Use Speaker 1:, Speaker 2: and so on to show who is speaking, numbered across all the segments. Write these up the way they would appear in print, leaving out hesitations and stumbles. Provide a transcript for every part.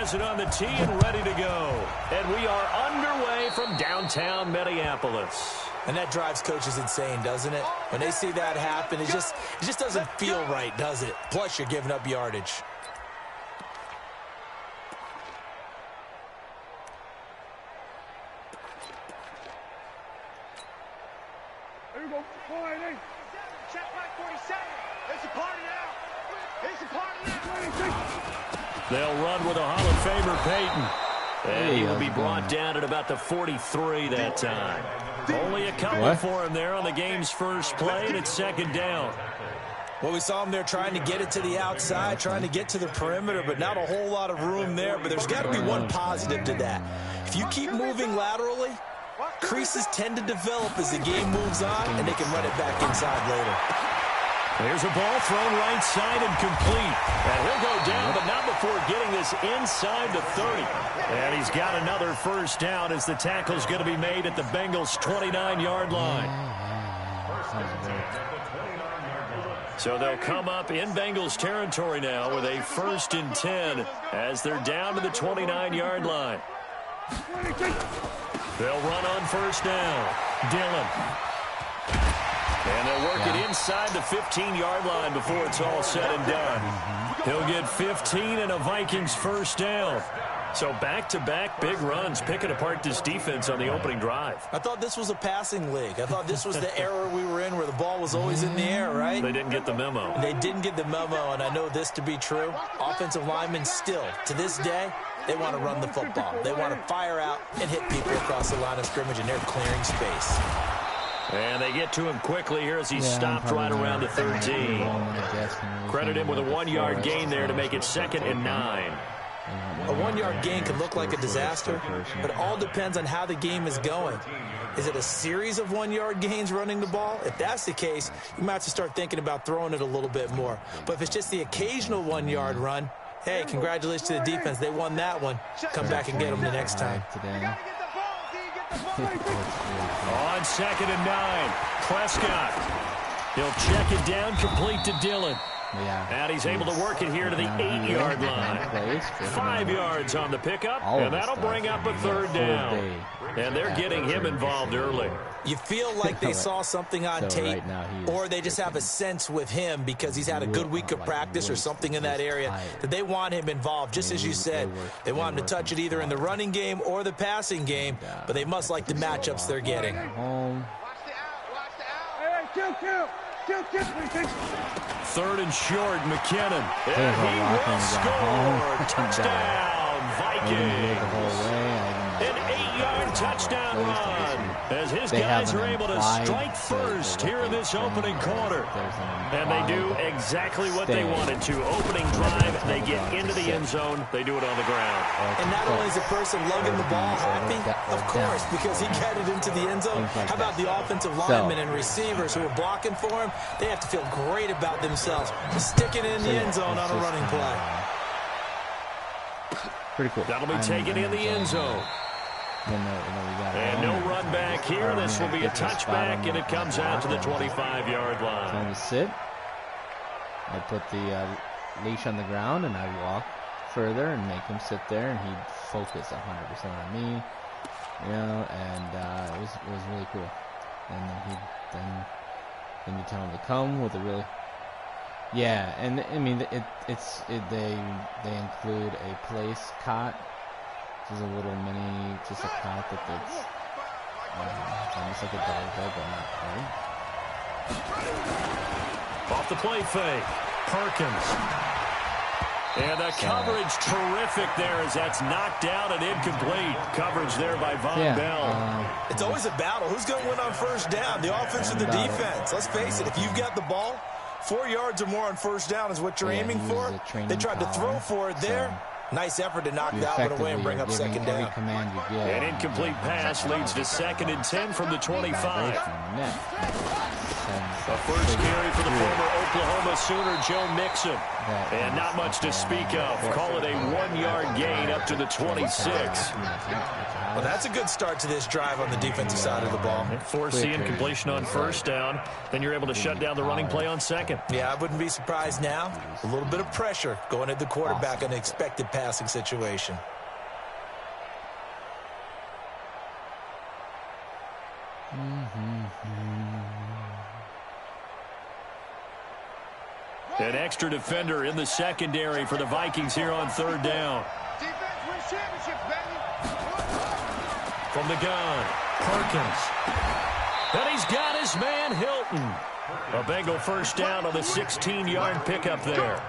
Speaker 1: has it on the tee and ready to go. And we are underway from downtown Minneapolis.
Speaker 2: And that drives coaches insane, doesn't it? When they see that happen, it just doesn't feel right, does it? Plus, you're giving up yardage.
Speaker 3: There you go. Check back 47. It's a party now. It's a party now.
Speaker 1: They'll run with a Hall of Famer, Peyton. And he will be brought down at about the 43 that time. Only a couple for him there on the game's first play, and it's second down.
Speaker 2: Well, we saw him there trying to get it to the outside, trying to get to the perimeter, but not a whole lot of room there. But there's got to be one positive to that. If you keep moving laterally, creases tend to develop as the game moves on, and they can run it back inside later.
Speaker 1: There's a ball thrown right side and complete. And he'll go down, but not before getting this inside the 30. And he's got another first down as the tackle's going to be made at the Bengals' 29-yard line. So they'll come up in Bengals territory now with a 1st and 10 as they're down to the 29-yard line. They'll run on first down. Dillon. And they'll work it inside the 15-yard line before it's all said and done. He'll get 15 and a Vikings first down. So back-to-back big runs, picking apart this defense on the opening drive.
Speaker 2: I thought this was a passing league. I thought this was the era we were in where the ball was always in the air, right?
Speaker 1: They didn't get the memo.
Speaker 2: They didn't get the memo, and I know this to be true. Offensive linemen still, to this day, they want to run the football. They want to fire out and hit people across the line of scrimmage, and they're clearing space.
Speaker 1: And they get to him quickly here as he stopped right around the 13. Credit him with a 1-yard gain there to make it 2nd and 9.
Speaker 2: A 1-yard gain can look like a disaster, but it all depends on how the game is going. Is it a series of 1-yard gains running the ball? If that's the case, you might have to start thinking about throwing it a little bit more. But if it's just the occasional 1-yard run, hey, congratulations to the defense. They won that one. Come back and get them the next time.
Speaker 1: On 2nd and 9, Prescott. He'll check it down, complete to Dillon. And he's able to work it here to the 8-yard line. 5 yards on the pickup, and that'll bring up a 3rd down. And they're getting him involved early.
Speaker 2: You feel like they saw something on tape, or they just have a sense with him because he's had a good week of practice or something in that area that they want him involved. Just as you said, they want him to touch it either in the running game or the passing game, but they must like the matchups they're getting.
Speaker 1: Third and short, McKinnon. And he will score. Touchdown, Vikings. An 8-yard touchdown run as his guys are able to strike first here in this opening quarter. And they do exactly what they wanted to. Opening drive, they get into the end zone. They do it on the ground.
Speaker 2: And not only is the person lugging the ball happy, of course, because he got it into the end zone. How about the offensive linemen and receivers who are blocking for him? They have to feel great about themselves. Sticking it in the end zone on a running play.
Speaker 4: Pretty cool.
Speaker 1: That'll be taken in the end zone. And no run back here. This will be a touchback, and it comes out to the 25-yard line.
Speaker 4: Trying to sit. I put the leash on the ground, and I walk further and make him sit there, and he'd focus 100% on me. You know, and it was really cool. And then you tell him to come with a really. Yeah, and I mean they include a place cot, which is a little mini, just a cot that's it's almost like a dog bed, but not quite.
Speaker 1: Off the play fake, Perkins, and the coverage terrific there as that's knocked down and incomplete. Coverage there by Von Bell.
Speaker 2: It's always a battle. Who's going to win on first down? The offense or the defense? Let's face it. If you've got the ball, 4 yards or more on first down is what you're aiming for. They tried to throw for it there. Nice effort to knock that one away and bring up 2nd down.
Speaker 1: An incomplete pass leads to 2nd and 10 from the 25. A first carry for the former Oklahoma Sooner, Joe Mixon. And not much to speak of. Call it a 1-yard gain up to the 26.
Speaker 2: Well, that's a good start to this drive on the defensive side of the ball.
Speaker 1: Forcing completion on first down. Then you're able to shut down the running play on second.
Speaker 2: Yeah, I wouldn't be surprised now. A little bit of pressure going at the quarterback in an expected passing situation.
Speaker 1: An extra defender in the secondary for the Vikings here on third down.
Speaker 3: Defense wins championships, baby.
Speaker 1: From the gun, Perkins. And he's got his man, Hilton. A Bengal first down on the 16-yard pickup there.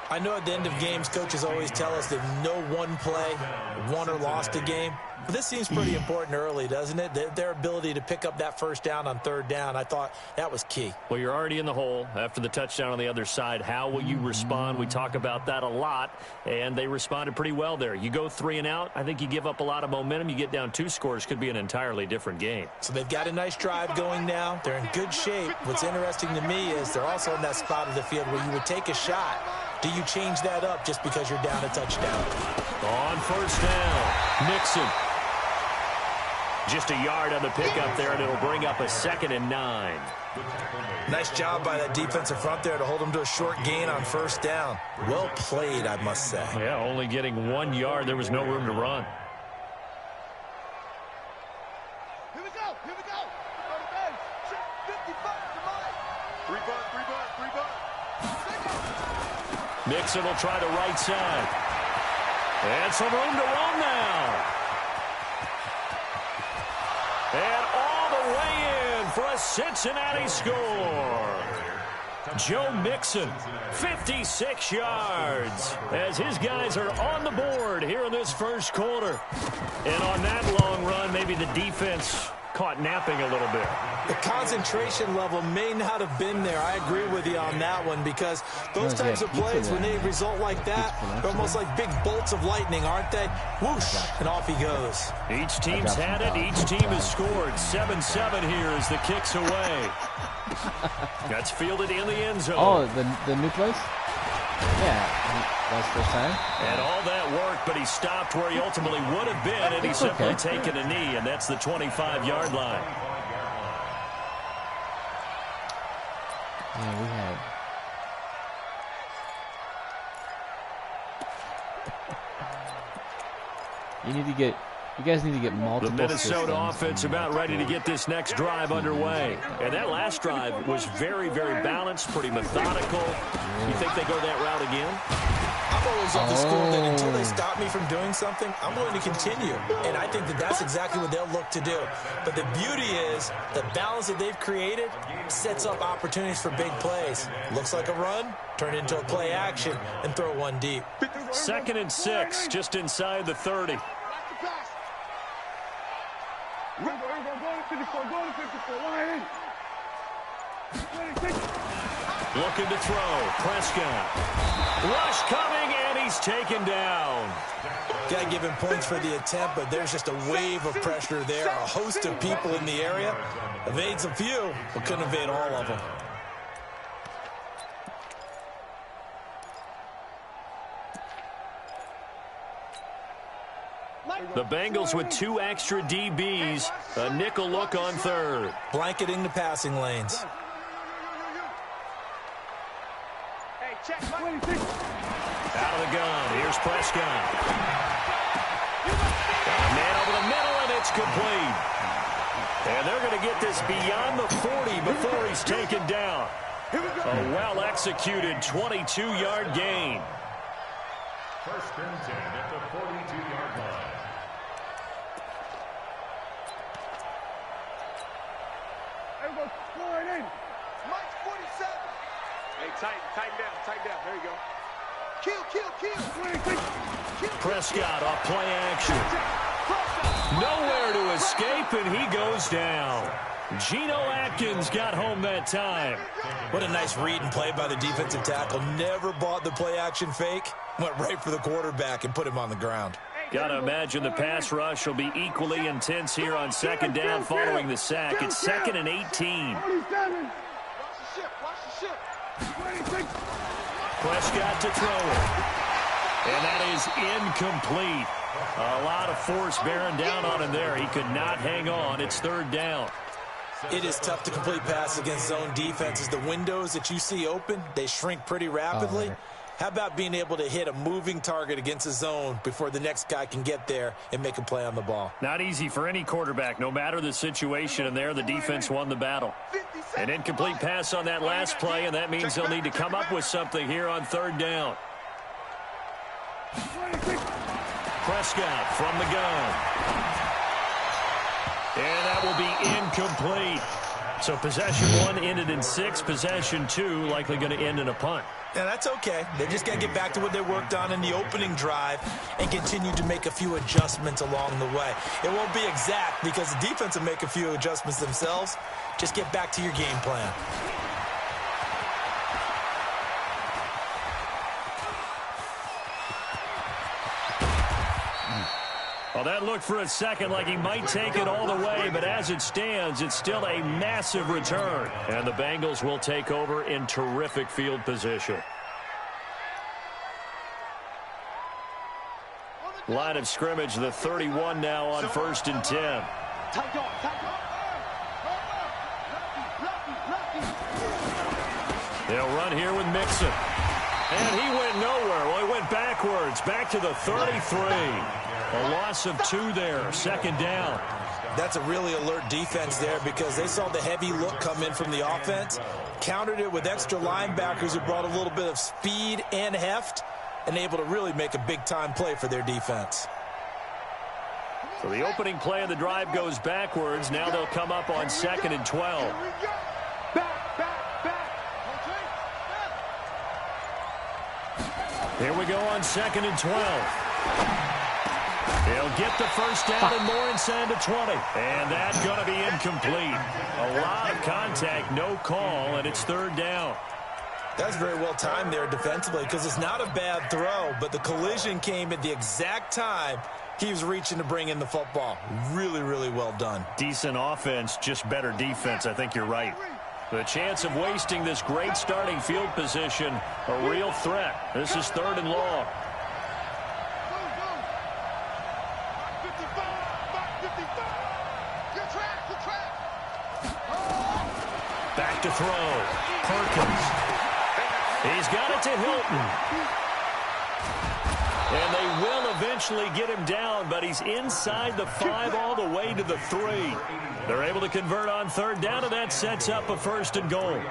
Speaker 2: I know at the end of games, coaches always tell us that no one play won or lost a game. But this seems pretty important early, doesn't it? Their ability to pick up that first down on third down, I thought that was key.
Speaker 1: Well, you're already in the hole after the touchdown on the other side. How will you respond? We talk about that a lot, and they responded pretty well there. You go 3 and out, I think you give up a lot of momentum. You get down 2 scores, could be an entirely different game.
Speaker 2: So they've got a nice drive going now. They're in good shape. What's interesting to me is they're also in that spot of the field where you would take a shot. Do you change that up just because you're down a touchdown?
Speaker 1: On first down, Mixon. Just a yard on the pickup there, and it'll bring up a 2nd and 9.
Speaker 2: Nice job by that defensive front there to hold them to a short gain on first down. Well played, I must say.
Speaker 1: Yeah, only getting 1 yard. There was no room to run.
Speaker 3: Here we go. Here we go. 55 to mine. 3 butt.
Speaker 1: Mixon will try the right side. And some room to run now. And all the way in for a Cincinnati score. Joe Mixon, 56 yards, as his guys are on the board here in this first quarter. And on that long run, maybe the defense caught napping a little bit.
Speaker 2: The concentration level may not have been there. I agree with you on that one, because those types of plays, when they result like that, they're almost like big bolts of lightning, aren't they? Whoosh, and off he goes.
Speaker 1: Each team's had it. Each team has scored. 7-7 here as the kick's away. That's fielded in the end zone.
Speaker 4: Oh, the new place? Yeah, that's first time.
Speaker 1: And all that work, but he stopped where he ultimately would have been, and he's simply taken a knee, and that's the 25-yard line.
Speaker 4: Yeah, we had. You guys need to get multiple.
Speaker 1: The Minnesota offense about ready to get this next drive underway. And that last drive was very, very balanced, pretty methodical. You think they go that route again?
Speaker 2: I'm always of the school that until they stop me from doing something, I'm going to continue. And I think that that's exactly what they'll look to do. But the beauty is the balance that they've created sets up opportunities for big plays. Looks like a run, turn it into a play action, and throw one deep.
Speaker 1: 2nd and 6, just inside the 30.
Speaker 3: Go to 54, go to 54, line in. 26.
Speaker 1: Looking to throw, Prescott. Rush coming, and he's taken down.
Speaker 2: Got to give him points for the attempt, but there's just a wave of pressure there. A host of people in the area. Evades a few, but couldn't evade all of them.
Speaker 1: The Bengals with 2 extra DBs. A nickel look on third.
Speaker 2: Blanketing the passing lanes.
Speaker 3: Hey, check 26.
Speaker 1: Out of the gun. Here's Prescott. Got a man over the middle, and it's complete. And they're going to get this beyond the 40 before he's taken down. A well-executed 22-yard gain.
Speaker 5: First and 10 at the 42-yard line.
Speaker 3: Everybody line in. Mike's 47. Hey, tighten down. There you go. Kill.
Speaker 1: Prescott off play action. Nowhere to escape, and he goes down. Geno Atkins got home that time.
Speaker 2: What a nice read and play by the defensive tackle. Never bought the play action fake. Went right for the quarterback and put him on the ground.
Speaker 1: Got to imagine the pass rush will be equally intense here on 2nd down following the sack. It's 2nd and 18. Prescott to throw it. And that is incomplete. A lot of force bearing down on him there. He could not hang on. It's third down.
Speaker 2: It is tough to complete passes against zone defenses. The windows that you see open, they shrink pretty rapidly. How about being able to hit a moving target against a zone before the next guy can get there and make a play on the ball?
Speaker 1: Not easy for any quarterback, no matter the situation, and there the defense won the battle. An incomplete pass on that last play, and that means they'll need to come up with something here on third down. Prescott from the gun. And that will be incomplete. So possession 1 ended in 6. Possession 2 likely going to end in a punt.
Speaker 2: Yeah, that's okay. They just got to get back to what they worked on in the opening drive and continue to make a few adjustments along the way. It won't be exact because the defense will make a few adjustments themselves. Just get back to your game plan.
Speaker 1: Well, that looked for a second like he might take it all the way, but as it stands, it's still a massive return. And the Bengals will take over in terrific field position. Line of scrimmage, the 31 now on 1st and 10. They'll run here with Mixon. And he went nowhere. Well, he went backwards, back to the 33. A loss of 2 there, second down.
Speaker 2: That's a really alert defense there because they saw the heavy look come in from the offense, countered it with extra linebackers who brought a little bit of speed and heft, and able to really make a big-time play for their defense.
Speaker 1: So the opening play of the drive goes backwards. Now they'll come up on 2nd and 12. Here we go on 2nd and 12. He'll get the first down and more inside the 20. And that's going to be incomplete. A lot of contact, no call, and it's third down.
Speaker 2: That's very well timed there defensively because it's not a bad throw, but the collision came at the exact time he was reaching to bring in the football. Really, really well done.
Speaker 1: Decent offense, just better defense. I think you're right. The chance of wasting this great starting field position, a real threat. This is third and long. Back to throw. Perkins. He's got it to Hilton. And they will eventually get him down, but he's inside the 5 all the way to the 3. They're able to convert on third down, and that sets up a 1st and goal.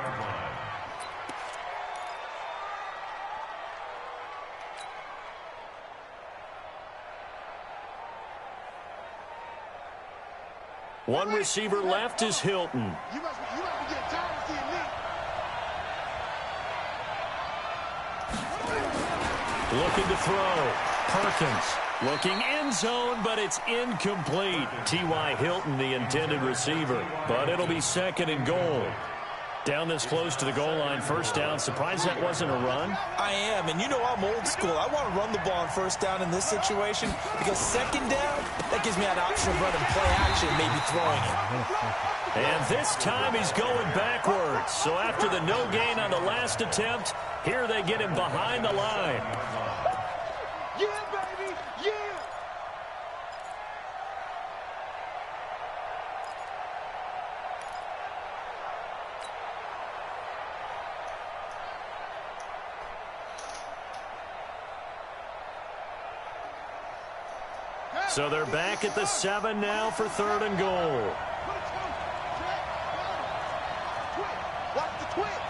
Speaker 1: One receiver left is Hilton. Looking to throw. Perkins looking end zone, but it's incomplete. T.Y. Hilton, the intended receiver. But it'll be 2nd and goal. Down this close to the goal line, first down. Surprised that wasn't a run?
Speaker 2: I am, and you know I'm old school. I want to run the ball on first down in this situation because second down, that gives me an option of running play action, maybe throwing it.
Speaker 1: And this time he's going backwards. So after the no gain on the last attempt, here they get him behind the line.
Speaker 3: Yeah, baby, yeah.
Speaker 1: So they're back at the 7 now for 3rd and goal.
Speaker 3: Watch the twist.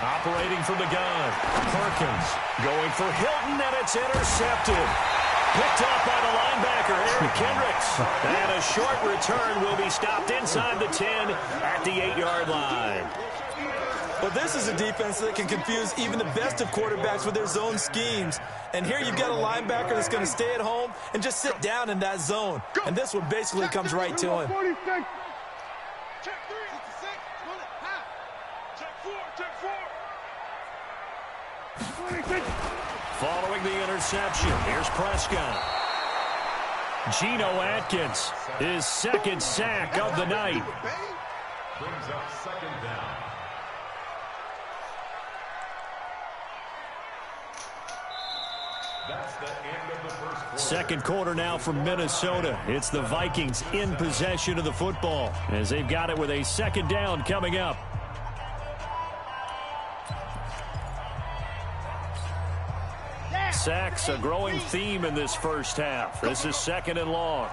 Speaker 1: Operating from the gun. Perkins going for Hilton, and it's intercepted. Picked up by the linebacker, Eric Kendricks. And a short return will be stopped inside the 10 at the 8-yard line.
Speaker 2: Well, this is a defense that can confuse even the best of quarterbacks with their zone schemes. And here you've got a linebacker that's going to stay at home and just sit down in that zone. And this one basically comes right to him.
Speaker 3: Check 3. 66. Check 4. Check 4.
Speaker 1: Following the interception, here's Prescott. Geno Atkins, his second sack of the night.
Speaker 5: Brings up second down. That's the end of the first quarter.
Speaker 1: Second quarter now from Minnesota. It's the Vikings in possession of the football as they've got it with a second down coming up. Sacks, a growing theme in this first half. This is second and long.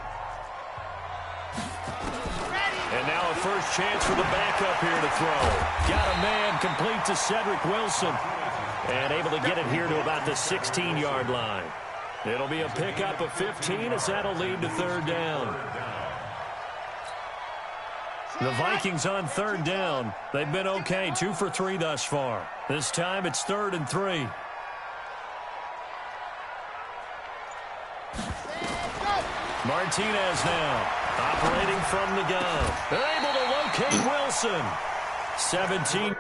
Speaker 1: And now a first chance for the backup here to throw. Got a man complete to Cedric Wilson. And able to get it here to about the 16-yard line. It'll be a pickup of 15 as that'll lead to third down. The Vikings on third down. They've been okay, 2 for 3 thus far. This time it's 3rd and 3. Martinez now operating from the gun. They're able to locate Wilson. 17.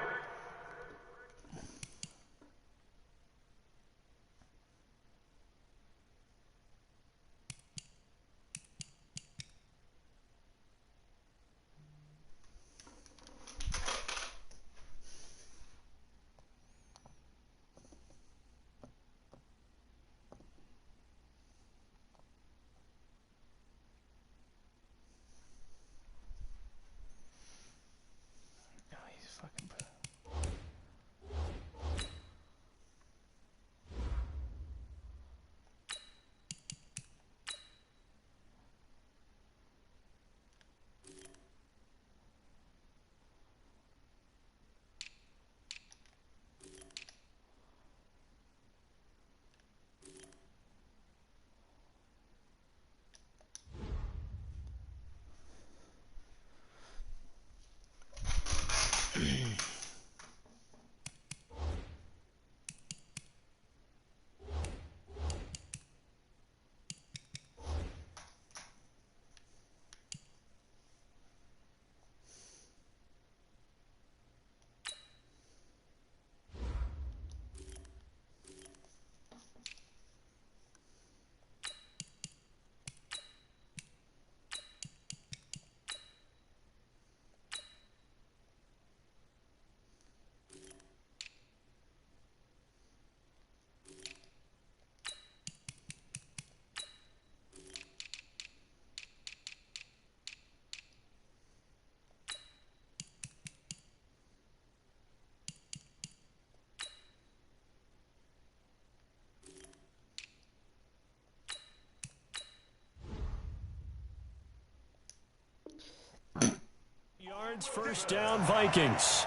Speaker 1: First down, Vikings.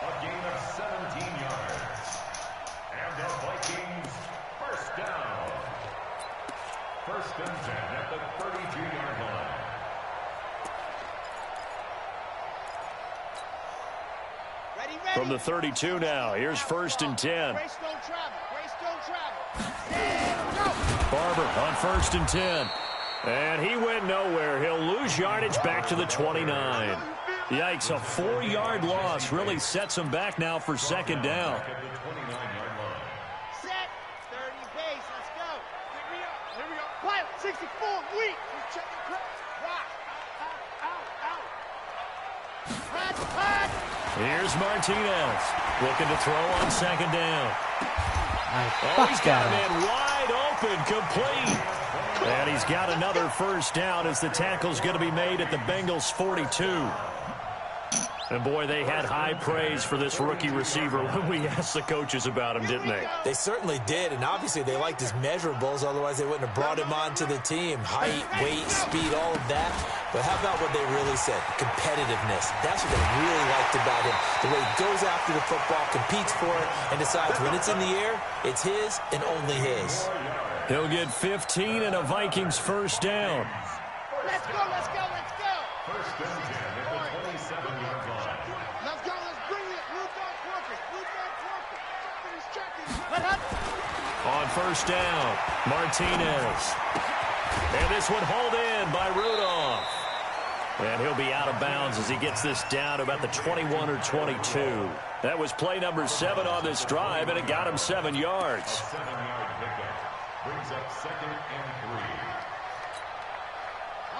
Speaker 5: A gain of 17 yards. And the Vikings first down. 1st and 10 at the 32-yard line.
Speaker 3: Ready.
Speaker 1: From the 32 now, here's 1st and 10.
Speaker 3: Grace don't travel. Grace don't travel. Go.
Speaker 1: Barber on 1st and 10. And he went nowhere. He'll lose yardage back to the 29. Yikes, a 4-yard loss really sets him back now for second down.
Speaker 3: Set. 30 base. Let's go. Here we go. Pilot 64. Weak. We're checking cracks. Rock. Out.
Speaker 1: Here's Martinez looking to throw on second down.
Speaker 4: He's
Speaker 1: got a man wide open, complete. And he's got another first down as the tackle's going to be made at the Bengals 42. And, boy, they had high praise for this rookie receiver when we asked the coaches about him, didn't they?
Speaker 2: They certainly did, and obviously they liked his measurables. Otherwise, they wouldn't have brought him onto the team. Height, weight, speed, all of that. But how about what they really said? Competitiveness. That's what they really liked about him. The way he goes after the football, competes for it, and decides when it's in the air, it's his and only his.
Speaker 1: He'll get 15 and a Vikings first down.
Speaker 3: Let's go.
Speaker 5: 1st and 10 at the 27-yard line.
Speaker 3: Let's go. Let's bring it. Blue dog's working. Somebody's checking.
Speaker 1: On first down, Martinez. And this one hauled in by Rudolph. And he'll be out of bounds as he gets this down about the 21 or 22. That was play number 7 on this drive, and it got him 7 yards.
Speaker 5: A 7-yard pickup brings up 2nd and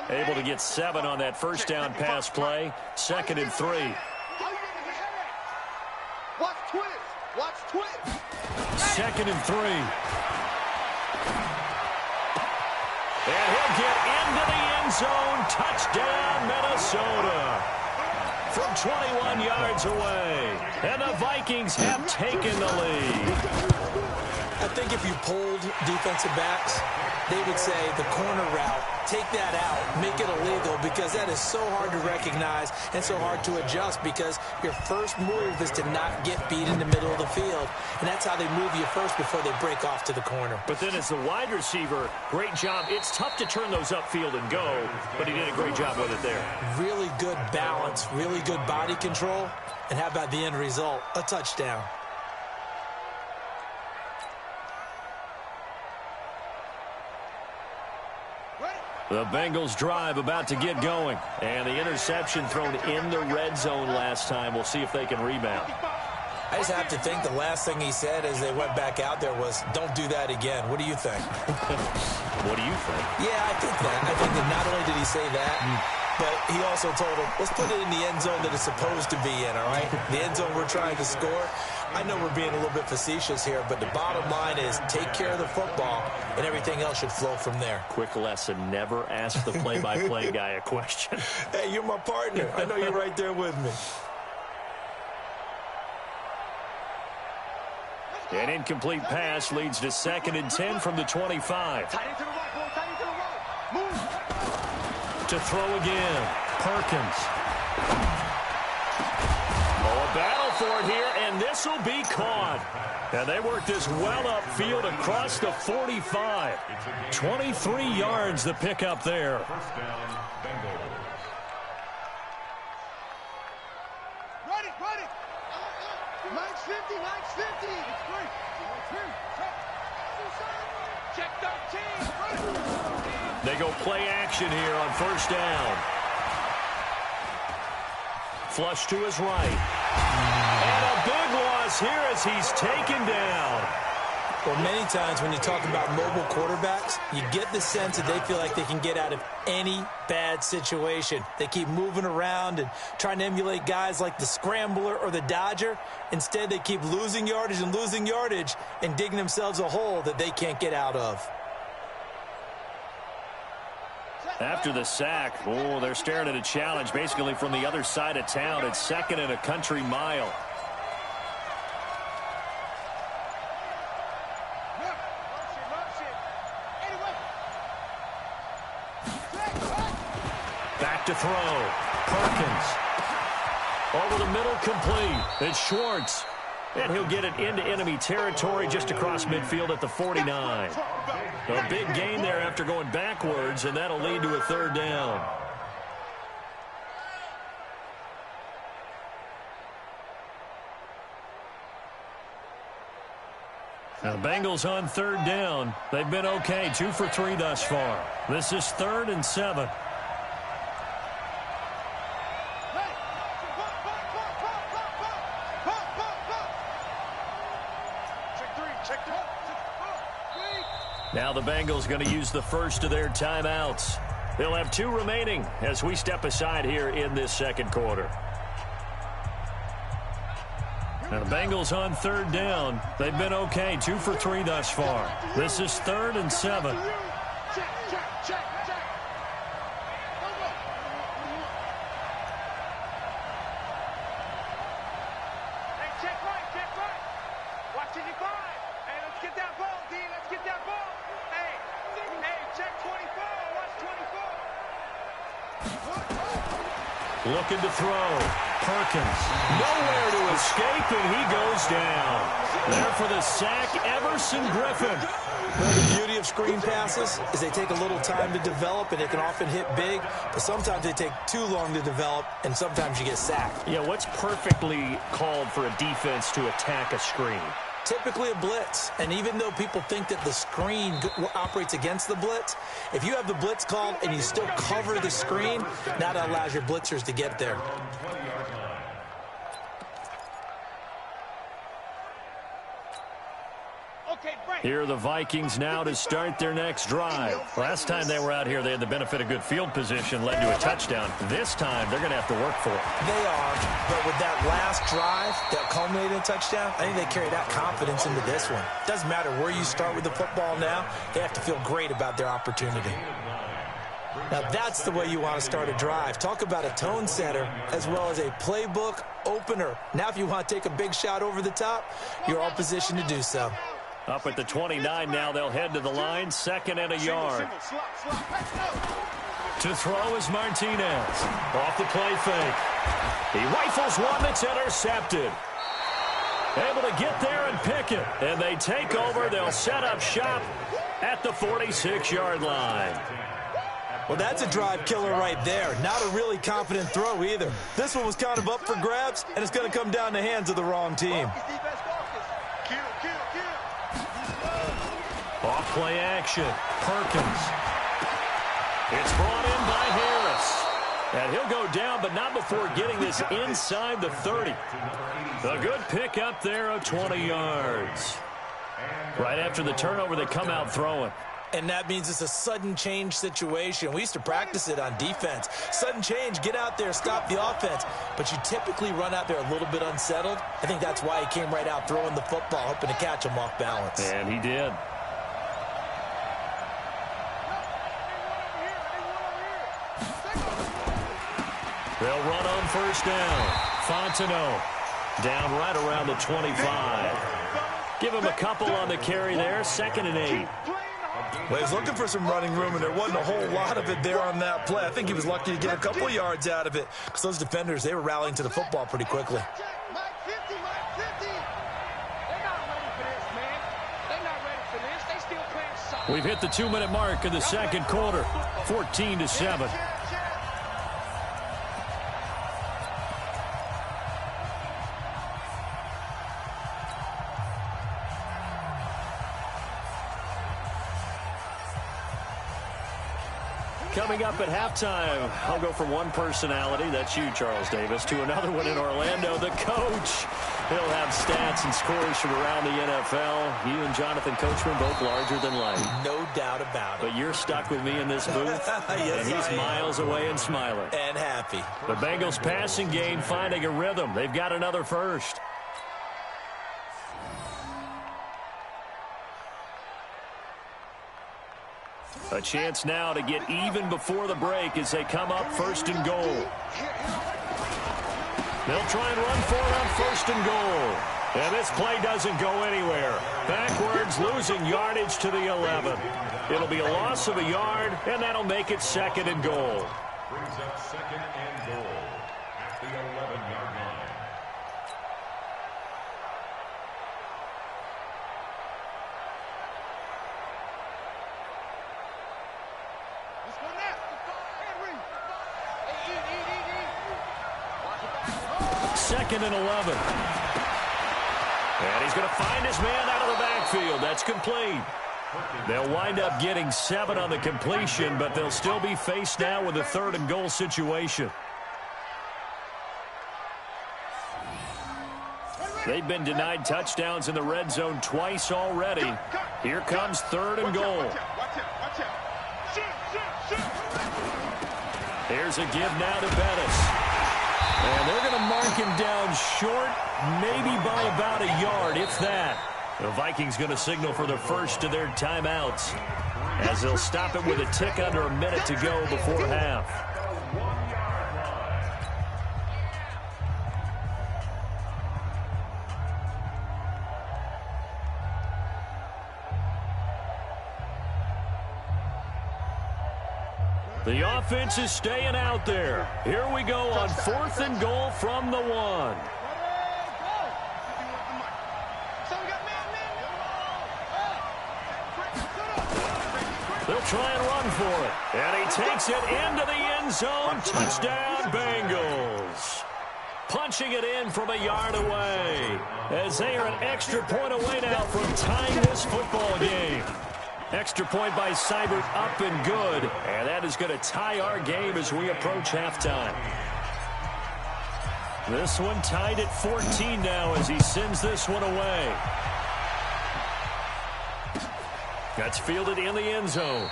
Speaker 5: 3.
Speaker 1: Able to get 7 on that first down pass play. 2nd and 3.
Speaker 3: Watch twist. Watch twist.
Speaker 1: 2nd and 3. And he'll get into the end zone. Touchdown, Minnesota. From 21 yards away. And the Vikings have taken the lead.
Speaker 2: I think if you polled defensive backs, they would say the corner route, take that out, make it illegal, because that is so hard to recognize and so hard to adjust, because your first move is to not get beat in the middle of the field. And that's how they move you first before they break off to the corner.
Speaker 1: But then as the wide receiver, great job. It's tough to turn those upfield and go, but he did a great job with it there.
Speaker 2: Really good balance, really good body control. And how about the end result? A touchdown.
Speaker 1: The Bengals drive about to get going. And the interception thrown in the red zone last time. We'll see if they can rebound.
Speaker 2: I just have to think the last thing he said as they went back out there was, don't do that again. What do you think?
Speaker 1: What do you think?
Speaker 2: Yeah, I think that. I think that not only did he say that, but he also told him, let's put it in the end zone that it's supposed to be in, all right? The end zone we're trying to score. I know we're being a little bit facetious here, but the bottom line is take care of the football, and everything else should flow from there.
Speaker 1: Quick lesson, never ask the play-by-play guy a question.
Speaker 2: Hey, you're my partner. I know you're right there with me.
Speaker 1: An incomplete pass leads to 2nd and 10 from the 25.
Speaker 3: Tight into the right, boy. Tight into the right. Move.
Speaker 1: To throw again, Perkins. Oh, a battle for it here, and this will be caught. And they work this well upfield across the 45. 23 yards the pick up there.
Speaker 5: First down, Bengals.
Speaker 3: Ready, ready. Max 50, Max 50. Check 13.
Speaker 1: They go play action here on first down. Flush to his right. And a big loss here as he's taken down.
Speaker 2: Well, many times when you talk about mobile quarterbacks, you get the sense that they feel like they can get out of any bad situation. They keep moving around and trying to emulate guys like the Scrambler or the Dodger. Instead, they keep losing yardage and digging themselves a hole that they can't get out of.
Speaker 1: After the sack, oh, they're staring at a challenge basically from the other side of town. It's 2nd and a country mile. Back to throw. Perkins. Over the middle, complete. It's Schwartz. And he'll get it into enemy territory just across midfield at the 49. A big gain there after going backwards, and that'll lead to a 3rd down. Now, the Bengals on 3rd down. They've been okay, 2 for 3 thus far. This is 3rd and 7. Now the Bengals going to use the first of their timeouts. They'll have 2 remaining as we step aside here in this 2nd quarter. Now the Bengals on 3rd down. They've been okay, 2 for 3 thus far. This is 3rd and 7. Looking to throw. Perkins. Nowhere to escape, and he goes down. There for the sack, Everson Griffin.
Speaker 2: Well, the beauty of screen passes is they take a little time to develop, and they can often hit big, but sometimes they take too long to develop, and sometimes you get sacked.
Speaker 1: Yeah, what's perfectly called for a defense to attack a screen?
Speaker 2: Typically a blitz, and even though people think that the screen operates against the blitz, if you have the blitz called and you still cover the screen, that allows your blitzers to get there.
Speaker 1: Here are the Vikings now to start their next drive. Last time they were out here, they had the benefit of good field position, led to a touchdown. This time, they're going to have to work for it.
Speaker 2: They are, but with that last drive that culminated in a touchdown, I think they carry that confidence into this one. Doesn't matter where you start with the football now, they have to feel great about their opportunity. Now, that's the way you want to start a drive. Talk about a tone setter as well as a playbook opener. Now, if you want to take a big shot over the top, you're all positioned to do so.
Speaker 1: Up at the 29 now, they'll head to the line, 2nd and a yard. To throw is Martinez. Off the play fake. He rifles one that's intercepted. Able to get there and pick it. And they take over. They'll set up shop at the 46-yard line.
Speaker 2: Well, that's a drive killer right there. Not a really confident throw either. This one was kind of up for grabs, and it's going to come down the hands of the wrong team.
Speaker 1: Off play action. Perkins. It's brought in by Harris. And he'll go down, but not before getting this inside the 30. A good pick up there of 20 yards. Right after the turnover, they come out throwing.
Speaker 2: And that means it's a sudden change situation. We used to practice it on defense. Sudden change, get out there, stop the offense. But you typically run out there a little bit unsettled. I think that's why he came right out throwing the football, hoping to catch him off balance.
Speaker 1: And he did. They'll run on first down. Fontenot down right around the 25. Give him a couple on the carry there. 2nd and 8.
Speaker 2: Well, he was looking for some running room, and there wasn't a whole lot of it there on that play. I think he was lucky to get a couple yards out of it because those defenders, they were rallying to the football pretty quickly.
Speaker 1: We've hit the 2-minute mark in the second quarter. 14-7. Coming up at halftime, I'll go from one personality, that's you, Charles Davis, to another one in Orlando, the coach. He'll have stats and scores from around the NFL. You and Jonathan Coachman both larger than life.
Speaker 2: No doubt about it.
Speaker 1: But you're stuck with me in this booth,
Speaker 2: yes,
Speaker 1: and he's miles away and smiling.
Speaker 2: And happy.
Speaker 1: The Bengals passing game finding a rhythm. They've got another first. A chance now to get even before the break as they come up 1st and goal. They'll try and run for it on 1st and goal. And this play doesn't go anywhere. Backwards, losing yardage to the 11. It'll be a loss of a yard, and that'll make it 2nd and goal.
Speaker 5: Brings up 2nd and goal at the 11-yard line.
Speaker 1: Second and 11. And he's going to find his man out of the backfield. That's complete. They'll wind up getting 7 on the completion, but they'll still be faced now with a 3rd and goal situation. They've been denied touchdowns in the red zone twice already. Here comes 3rd and goal. Here's a give now to Bettis. And they're going to mark him down short, maybe by about a yard, if that. The Vikings going to signal for the first of their timeouts as they'll stop it with a tick under a minute to go before half. The offense is staying out there. Here we go on 4th and goal from the 1. They'll try and run for it. And he takes it into the end zone. Touchdown, Bengals. punching it in from a yard away. As they are an extra point away now from tying this football game. Extra point by Seibert, up and good. And that is going to tie our game as we approach halftime. This one tied at 14 now as he sends this one away. That's fielded in the end zone.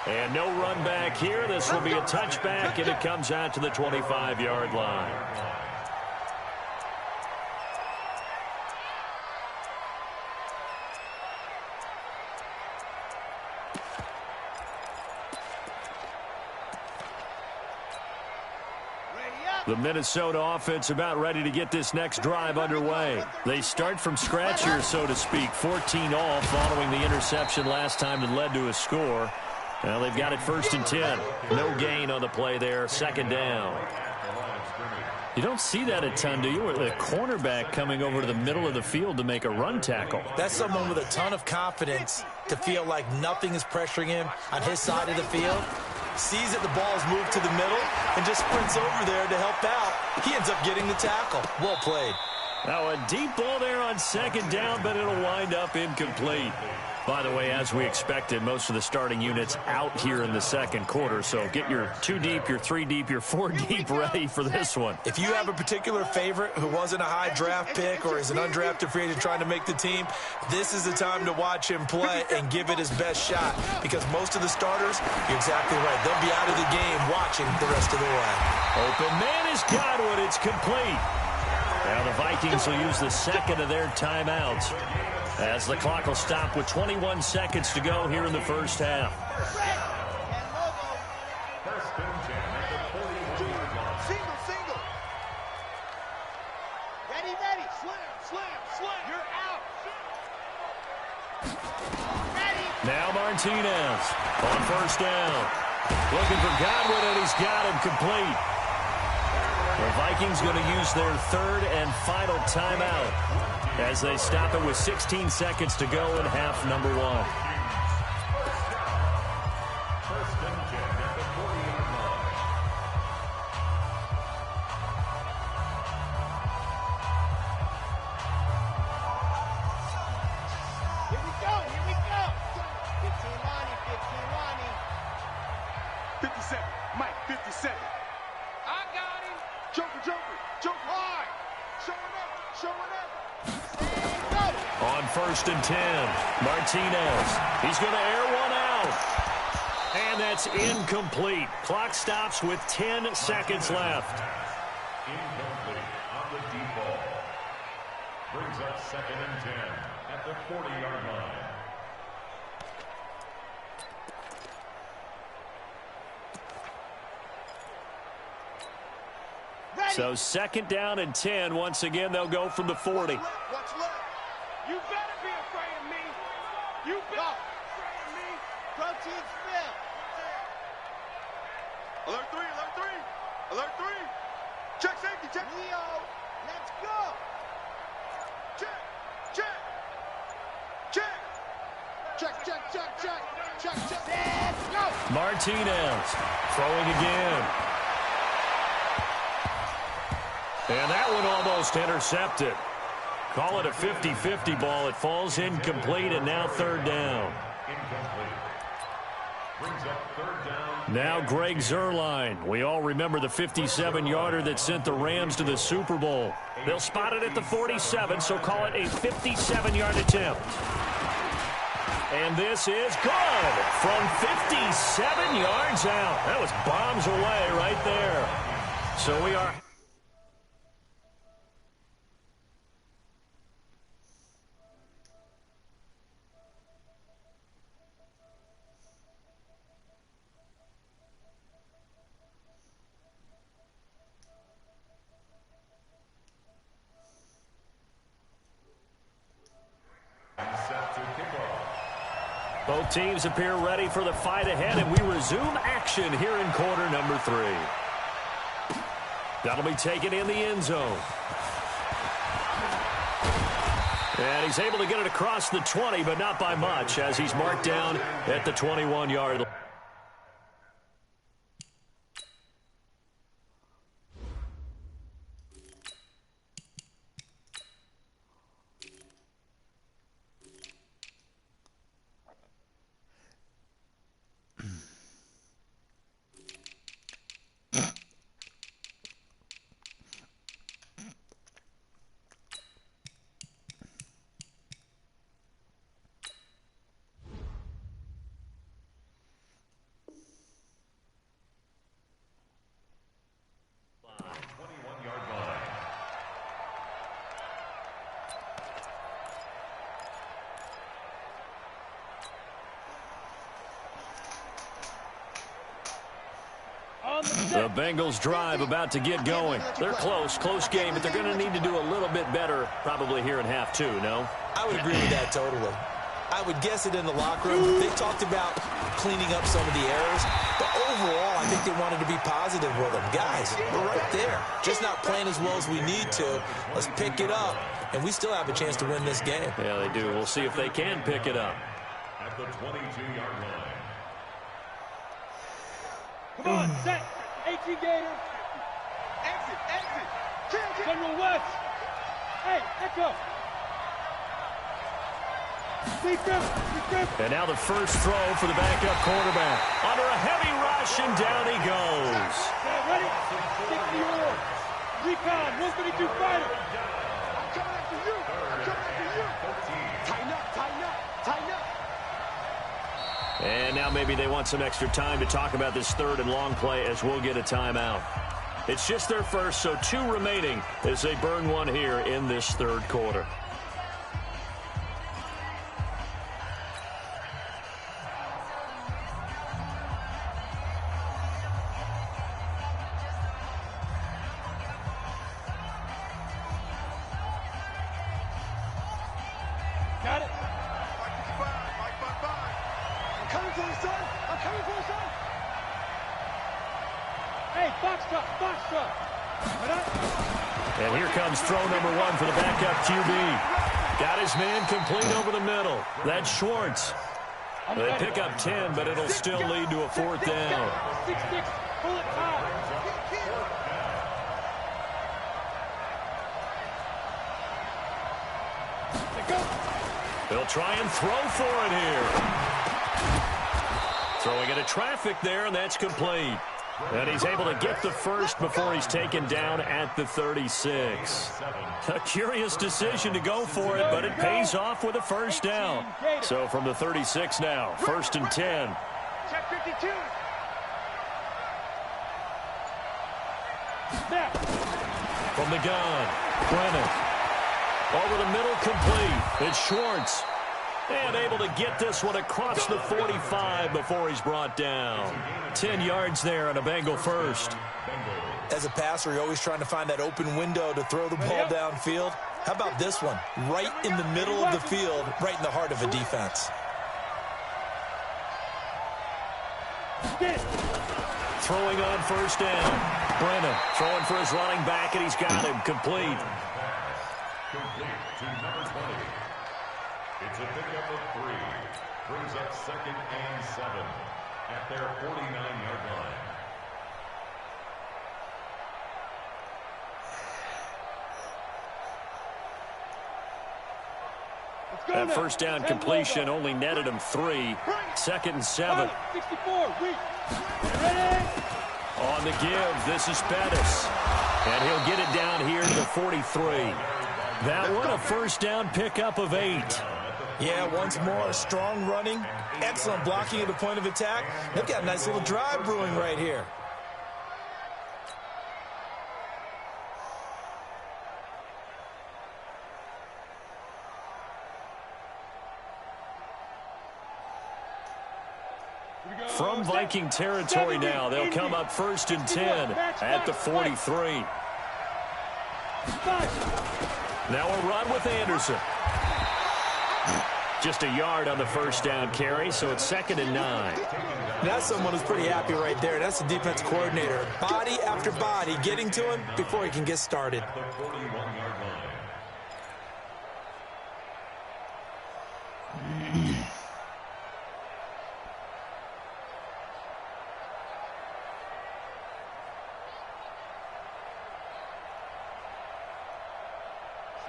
Speaker 1: And no run back here. This will be a touchback, and it comes out to the 25-yard line. The Minnesota offense about ready to get this next drive underway. They start from scratch here, so to speak. 14 all following the interception last time that led to a score. Well, they've got it 1st and 10. No gain on the play there. 2nd down. You don't see that a ton, do you? With a cornerback coming over to the middle of the field to make a run tackle.
Speaker 2: That's someone with a ton of confidence to feel like nothing is pressuring him on his side of the field. Sees that the ball's moved to the middle and just sprints over there to help out. He ends up getting the tackle. Well played.
Speaker 1: Now a deep ball there on 2nd down, but it'll wind up incomplete. By the way, as we expected, most of the starting units out here in the 2nd quarter. So get your 2 deep, your 3 deep, your 4 deep ready for this one.
Speaker 2: If you have a particular favorite who wasn't a high draft pick or is an undrafted free agent trying to make the team, this is the time to watch him play and give it his best shot. Because most of the starters, you're exactly right, they'll be out of the game watching the rest of the way.
Speaker 1: Open man is Godwin. It's complete. Now the Vikings will use the 2nd of their timeouts, as the clock will stop with 21 seconds to go here in the 1st half.
Speaker 3: Single. Ready. Slam. You're out. Ready.
Speaker 1: Now Martinez on 1st down. Looking for Godwin, and he's got him complete. The Vikings going to use their 3rd and final timeout as they stop it with 16 seconds to go in half number 1.
Speaker 3: Here we go. 15 Lonnie. 57. Mike, 57. I got him. Joker hard. Showing up.
Speaker 1: On 1st and 10, Martinez. He's going to air one out. And that's incomplete. Clock stops with 10 seconds left.
Speaker 5: Incomplete on the deep ball. Brings up 2nd and 10 at the 40-yard line.
Speaker 1: So 2nd down and 10. Once again, they'll go from the 40.
Speaker 3: Watch left. You better be afraid of me. You better be afraid of me. Protein spill. Alert 3. Check safety. Check. Leo, let's go. Check. Let's go.
Speaker 1: Martinez throwing again. And that one almost intercepted. Call it a 50-50 ball. It falls incomplete, and now 3rd down.
Speaker 5: Incomplete. Brings up 3rd down.
Speaker 1: Now Greg Zuerlein. We all remember the 57-yarder that sent the Rams to the Super Bowl. They'll spot it at the 47, so call it a 57-yard attempt. And this is good from 57 yards out. That was bombs away right there. So we are... Both teams appear ready for the fight ahead, and we resume action here in quarter number 3. That'll be taken in the end zone. And he's able to get it across the 20, but not by much, as he's marked down at the 21-yard line. The Bengals drive about to get going. They're close game, but they're going to need to do a little bit better probably here in half two, no?
Speaker 2: I would agree with that totally. I would guess it in the locker room. They talked about cleaning up some of the errors, but overall, I think they wanted to be positive with them. Guys, we're right there. Just not playing as well as we need to. Let's pick it up, and we still have a chance to win this game.
Speaker 1: Yeah, they do. We'll see if they can pick it up.
Speaker 5: At the 22-yard line.
Speaker 3: Come on, set. 18 Gator. Exit. General West. Hey, echo.
Speaker 1: And now the first throw for the backup quarterback. Under a heavy rush, and down he goes.
Speaker 3: Ready? 60-year-old. Recon, 132 fighter. I'm coming after you. Tighten up.
Speaker 1: And now maybe they want some extra time to talk about this third and long play as we'll get a timeout. It's just their first, so 2 remaining as they burn one here in this third quarter.
Speaker 3: Got it. I'm coming for you, son. Hey, box truck.
Speaker 1: And here comes throw number 1 for the backup QB. Got his man complete over the middle. That's Schwartz. They pick up 10, but it'll still lead to a 4th down.
Speaker 3: 6-6, pull it tight.
Speaker 1: They'll try and throw for it here. Throwing into traffic there, and that's complete. And he's able to get the first before he's taken down at the 36. A curious decision to go for it, but it pays off with a first down. So from the 36 now, 1st and 10.
Speaker 3: Check 52.
Speaker 1: From the gun, Brennan. Over the middle, complete. It's Schwartz. And able to get this one across the 45 before he's brought down. 10 yards there on a Bengal first.
Speaker 2: As a passer, you're always trying to find that open window to throw the ball downfield. How about this one? Right in the middle of the field, right in the heart of a defense.
Speaker 1: Throwing on first down. Brennan throwing for his running back, and he's got him complete.
Speaker 5: Complete to number 20. It's a pickup of 3. Brings up 2nd and 7 at their 49-yard line.
Speaker 1: That first down completion only netted him 3. 2nd and 7.
Speaker 3: 64, weak.
Speaker 1: On the give, this is Bettis. And he'll get it down here to the 43. That one a first down pickup of 8.
Speaker 2: Yeah, once more, strong running, excellent blocking at the point of attack. They've got a nice little drive brewing right here.
Speaker 1: From Viking territory now, they'll come up 1st and 10 at the 43. Now a run with Anderson. Just a yard on the first down carry, so it's 2nd and 9.
Speaker 2: That's someone who's pretty happy right there. That's the defense coordinator. Body after body getting to him before he can get started.
Speaker 5: The 41-yard line.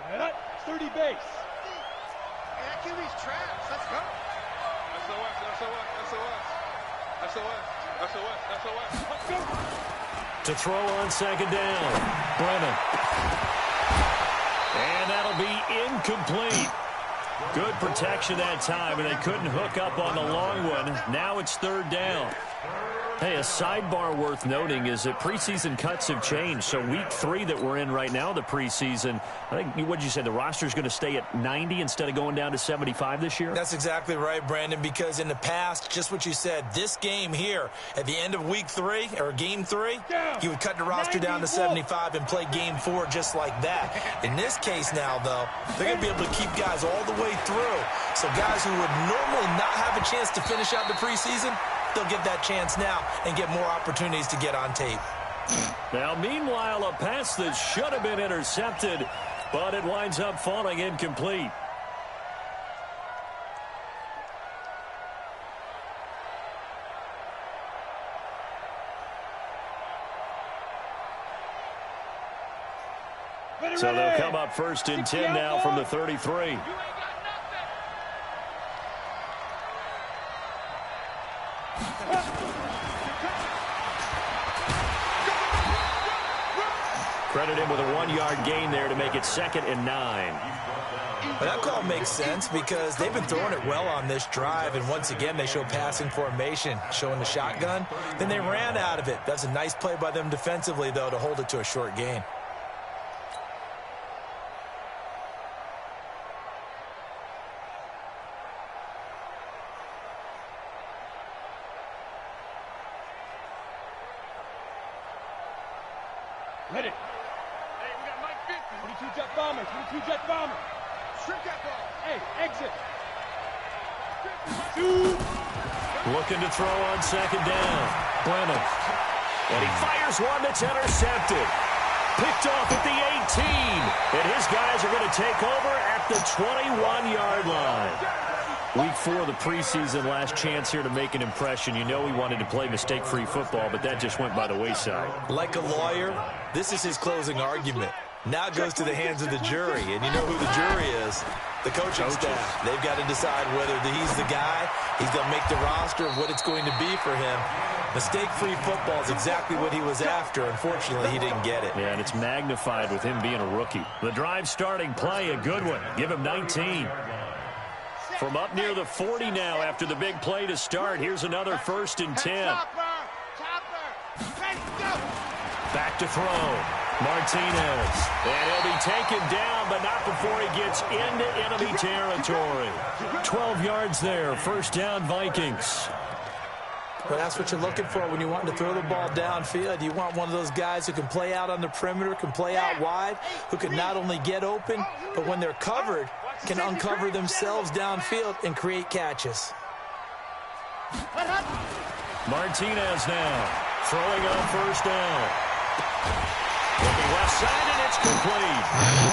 Speaker 3: Set up, 30 base.
Speaker 6: QB's traps. Let's go. SOS.
Speaker 3: Let's go.
Speaker 1: To throw on 2nd down, Brennan. And that'll be incomplete. Good protection that time, and they couldn't hook up on the long one. Now it's 3rd down. Hey, a sidebar worth noting is that preseason cuts have changed. So week 3 that we're in right now, the preseason, I think, what did you say, the roster's going to stay at 90 instead of going down to 75 this year?
Speaker 2: That's exactly right, Brandon, because in the past, just what you said, this game here, at the end of week 3, or game 3, you would cut the roster down to 75 and play game 4 just like that. In this case now, though, they're going to be able to keep guys all the way through. So guys who would normally not have a chance to finish out the preseason, they'll get that chance now and get more opportunities to get on tape.
Speaker 1: Now, meanwhile, a pass that should have been intercepted, but it winds up falling incomplete. So they'll come up first and 10 now from the 33. Credit him with a 1-yard gain there to make it 2nd and 9.
Speaker 2: Well, that call makes sense because they've been throwing it well on this drive, and once again they show passing formation, showing the shotgun. Then they ran out of it. That's a nice play by them defensively, though, to hold it to a short gain.
Speaker 3: Hit it. Hey, we got Mike 50. 22 jet bombers. 22 jet bombers. Strip that ball. Hey, exit.
Speaker 1: Looking to throw on 2nd down. Brennan. And he fires one that's intercepted. Picked off at the 18. And his guys are going to take over at the 21-yard line. Week 4 of the preseason, last chance here to make an impression. You know he wanted to play mistake-free football, but that just went by the wayside.
Speaker 2: Like a lawyer, this is his closing argument. Now it goes to the hands of the jury, and you know who the jury is. The coaching staff. They've got to decide whether he's the guy, he's going to make the roster, what it's going to be for him. Mistake-free football is exactly what he was after. Unfortunately, he didn't get it.
Speaker 1: Yeah, and it's magnified with him being a rookie. The drive starting play, a good one. Give him 19. From up near the 40 now after the big play to start. Here's another 1st and 10. Back to throw. Martinez. And he'll be taken down, but not before he gets into enemy territory. 12 yards there. 1st down, Vikings.
Speaker 2: Well, that's what you're looking for when you want to throw the ball downfield. You want one of those guys who can play out on the perimeter, can play out wide, who can not only get open, but when they're covered, can uncover themselves downfield and create catches.
Speaker 1: Martinez now throwing on 1st down. Looking left side, and it's complete.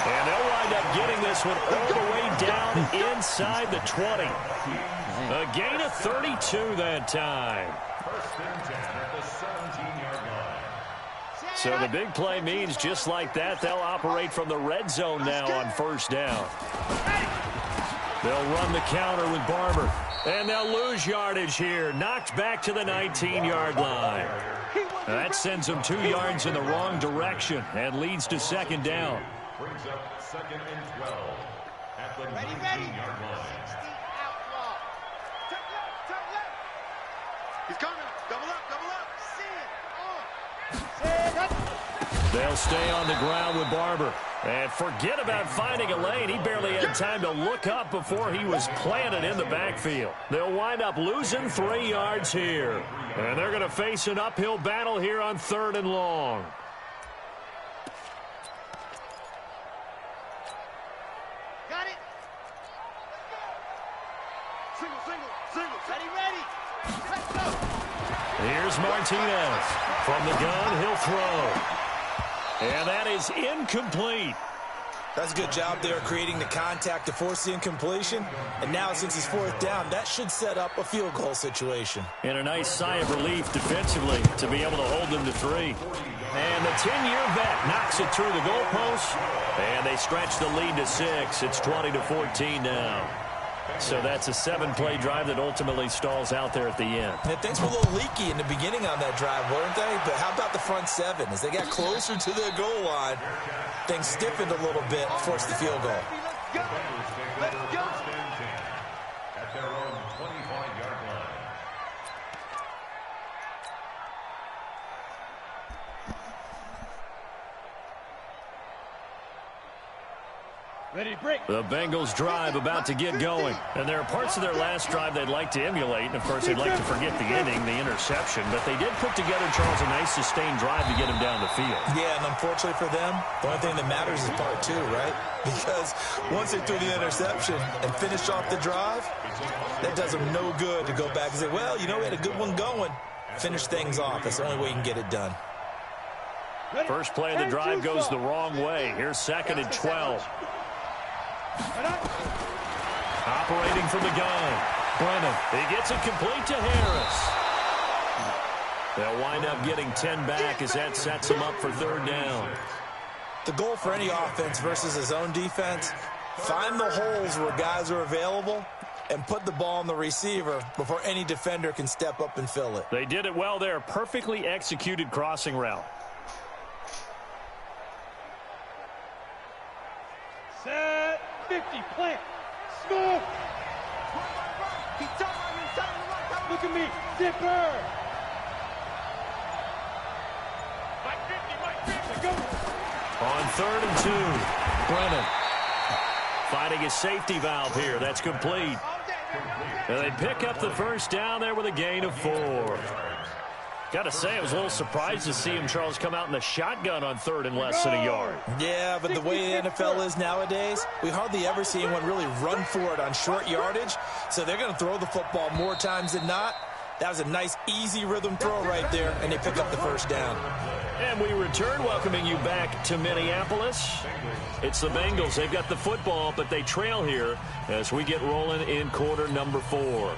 Speaker 1: And they'll wind up getting this one all the way down inside the 20. A gain of 32 that time.
Speaker 5: 1st and 10 at the 17-yard line.
Speaker 1: So the big play means just like that, they'll operate from the red zone now on 1st down. They'll run the counter with Barber. And they'll lose yardage here. Knocked back to the 19-yard line. That sends them 2 yards in the wrong direction and leads to 2nd down.
Speaker 5: Brings up 2nd and 12 at the 19-yard line.
Speaker 6: He's coming. Double up, double up.
Speaker 1: They'll stay on the ground with Barber. And forget about finding a lane. He barely had time to look up before he was planted in the backfield. They'll wind up losing 3 yards here. And they're going to face an uphill battle here on 3rd and long.
Speaker 6: Got it. Single, single, single. Ready, ready. Let's go.
Speaker 1: Here's Martinez. From the gun, he'll throw. And that is incomplete.
Speaker 2: That's a good job there creating the contact to force the incompletion. And now since it's 4th down, that should set up a field goal situation.
Speaker 1: And a nice sigh of relief defensively to be able to hold them to 3. And the 10-year vet knocks it through the goalpost. And they stretch the lead to 6. It's 20-14 now. So that's a 7-play drive that ultimately stalls out there at the end.
Speaker 2: And things were a little leaky in the beginning on that drive, weren't they? But how about the front 7? As they got closer to the goal line, things stiffened a little bit and forced the field goal.
Speaker 6: Let's go. Let's go.
Speaker 5: At their own 25-yard line.
Speaker 1: The Bengals drive about to get going. And there are parts of their last drive they'd like to emulate. And, of course, they'd like to forget the inning, the interception. But they did put together, Charles, a nice sustained drive to get him down the field.
Speaker 2: Yeah, and unfortunately for them, the only thing that matters is part two, right? Because once they threw the interception and finished off the drive, that does them no good to go back and say, well, you know, we had a good one going. Finish things off. That's the only way you can get it done.
Speaker 1: First play of the drive goes the wrong way. Here's 2nd and 12. Operating from the gun. Brennan. He gets it complete to Harris. They'll wind up getting 10 back as that sets them up for 3rd down.
Speaker 2: The goal for any offense versus his own defense, find the holes where guys are available and put the ball on the receiver before any defender can step up and fill it.
Speaker 1: They did it well there. Perfectly executed crossing route.
Speaker 3: Set 50, plant, smoke. Look at me, zipper. Go.
Speaker 1: On 3rd and 2, Brennan finding a safety valve here. That's complete. And they pick up the first down there with a gain of 4. Got to say, I was a little surprised to see him, Charles, come out in the shotgun on 3rd and less than a yard.
Speaker 2: Yeah, but the way the NFL is nowadays, we hardly ever see anyone really run for it on short yardage. So they're going to throw the football more times than not. That was a nice, easy rhythm throw right there, and they pick up the first down.
Speaker 1: And we return, welcoming you back to Minneapolis. It's the Bengals. They've got the football, but they trail here as we get rolling in quarter number 4.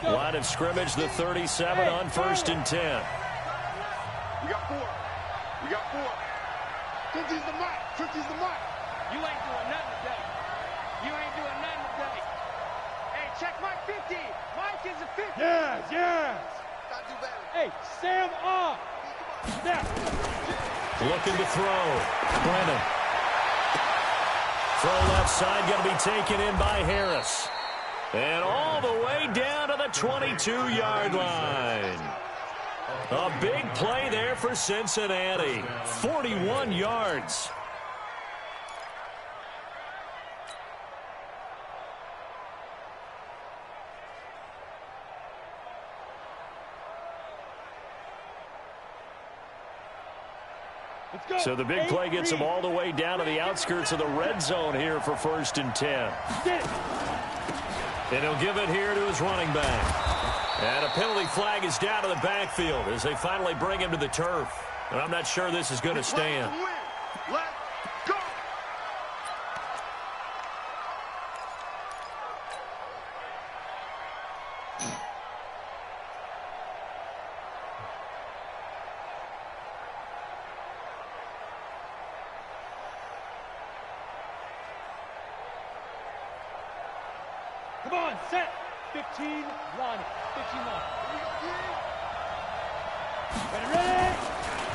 Speaker 1: Line of scrimmage, the 37 on 1st and 10.
Speaker 3: We got 4. We got 4. 50's the mark. 50's the mark.
Speaker 6: You ain't doing nothing today. You ain't doing nothing today. Hey, check Mike 50. Mike is a 50.
Speaker 3: Yes, yes.
Speaker 6: Gotta do better.
Speaker 3: Hey, Sam off. Snap.
Speaker 1: Looking to throw. Brennan. Throw left side, going to be taken in by Harris. And all the way down to the 22-yard line. A big play there for Cincinnati. 41 yards. So the big play gets them all the way down to the outskirts of the red zone here for 1st and 10. And he'll give it here to his running back. And a penalty flag is down to the backfield as they finally bring him to the turf. And I'm not sure this is going to stand.
Speaker 3: Let's go. Come on, set. 15, line. 15, line. Ready?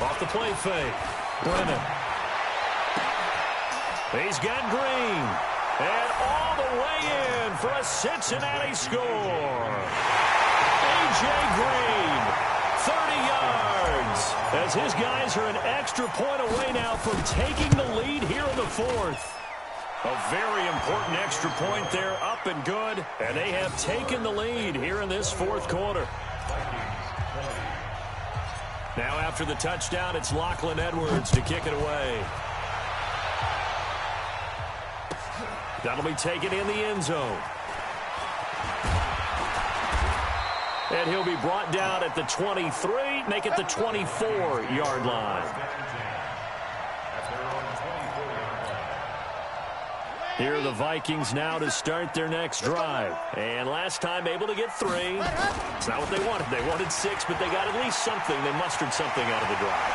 Speaker 1: Off the play fake. Brennan. He's got Green. And all the way in for a Cincinnati score. A.J. Green, 30 yards. As his guys are an extra point away now from taking the lead here in the 4th. A very important extra point there, up and good. And they have taken the lead here in this 4th quarter. Now after the touchdown, it's Lachlan Edwards to kick it away. That'll be taken in the end zone. And he'll be brought down at the 23, make it the 24-yard line. Here are the Vikings now to start their next drive. And last time able to get 3. It's not what they wanted. They wanted 6, but they got at least something. They mustered something out of the drive.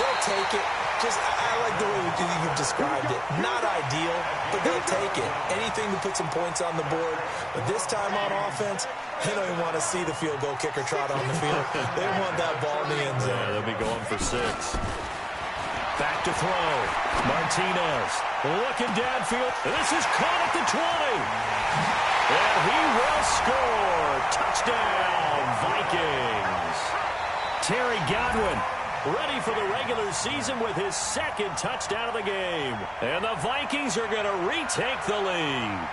Speaker 2: They'll take it. I like the way you've described it. Not ideal, but they'll take it. Anything to put some points on the board. But this time on offense, they don't even want to see the field goal kicker trot on the field. They want that ball in the end zone.
Speaker 1: Yeah, they'll be going for 6. Back to throw. Martinez looking downfield. This is caught at the 20. And he will score. Touchdown, Vikings. Terry Godwin ready for the regular season with his second touchdown of the game. And the Vikings are going to retake the lead.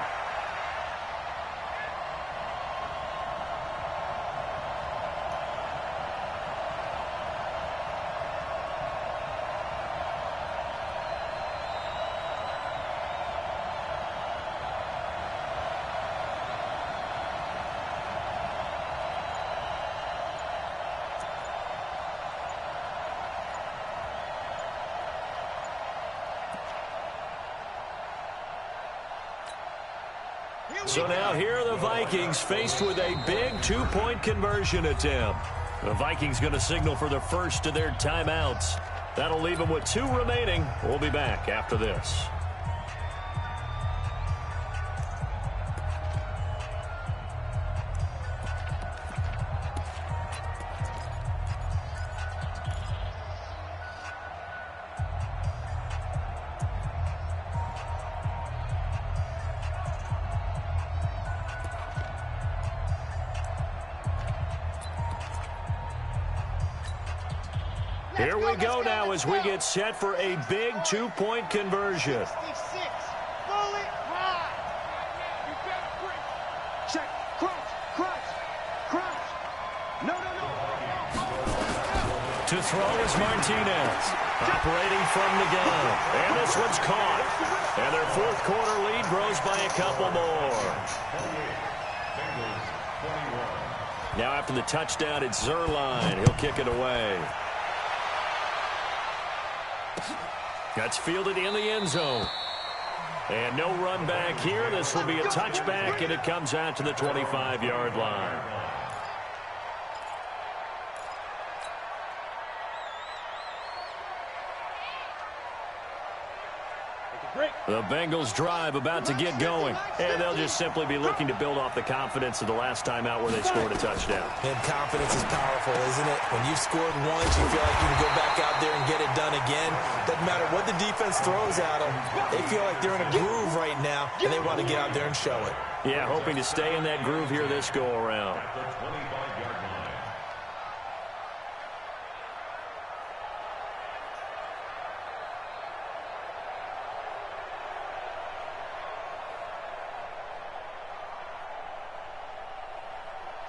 Speaker 1: So now here are the Vikings faced with a big two-point conversion attempt. The Vikings going to signal for the first of their timeouts. That'll leave them with 2 remaining. We'll be back after this. Here we go now as we get set for a big two-point conversion.
Speaker 3: 66. Fully high. Check. Crouch. No.
Speaker 1: To throw is Martinez. Operating from the gun. And this one's caught. And their fourth quarter lead grows by a couple more. Now after the touchdown, it's Zerline. He'll kick it away. That's fielded in the end zone. And no run back here. This will be a touchback, and it comes out to the 25-yard line. The Bengals drive about to get going, and they'll just simply be looking to build off the confidence of the last time out where they scored a touchdown.
Speaker 2: And confidence is powerful, isn't it? When you've scored once, you feel like you can go back out there and get it done again. Doesn't matter what the defense throws at them. They feel like they're in a groove right now, and they want to get out there and show it.
Speaker 1: Yeah, hoping to stay in that groove here this go-around.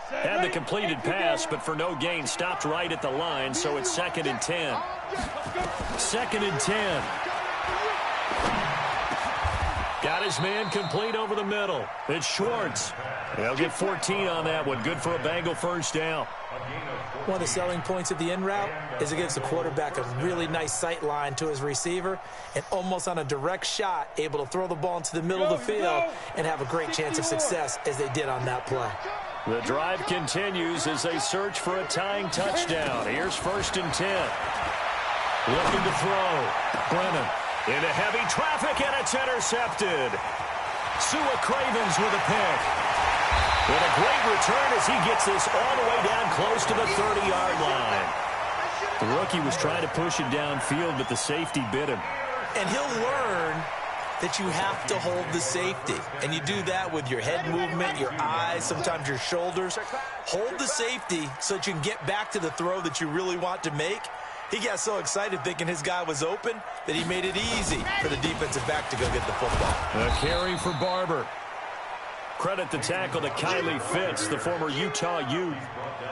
Speaker 1: Had the completed pass, but for no gain, stopped right at the line, so it's 2nd and 10. 2nd and 10. Got his man complete over the middle. It's Schwartz. They'll get 14 on that one. Good for a Bengal first down.
Speaker 2: One of the selling points of the in route is it gives the quarterback a really nice sight line to his receiver and almost on a direct shot able to throw the ball into the middle of the field and have a great chance of success as they did on that play.
Speaker 1: The drive continues as they search for a tying touchdown. Here's 1st and 10. Looking to throw. Brennan into heavy traffic, and it's intercepted. Sua Cravens with a pick. And a great return as he gets this all the way down close to the 30-yard line. The rookie was trying to push it downfield, but the safety bit him.
Speaker 2: And he'll learn that you have to hold the safety. And you do that with your head movement, your eyes, sometimes your shoulders. Hold the safety so that you can get back to the throw that you really want to make. He got so excited thinking his guy was open that he made it easy for the defensive back to go get the football.
Speaker 1: A carry for Barber. Credit the tackle to Kylie Fitz, the former Utah Ute.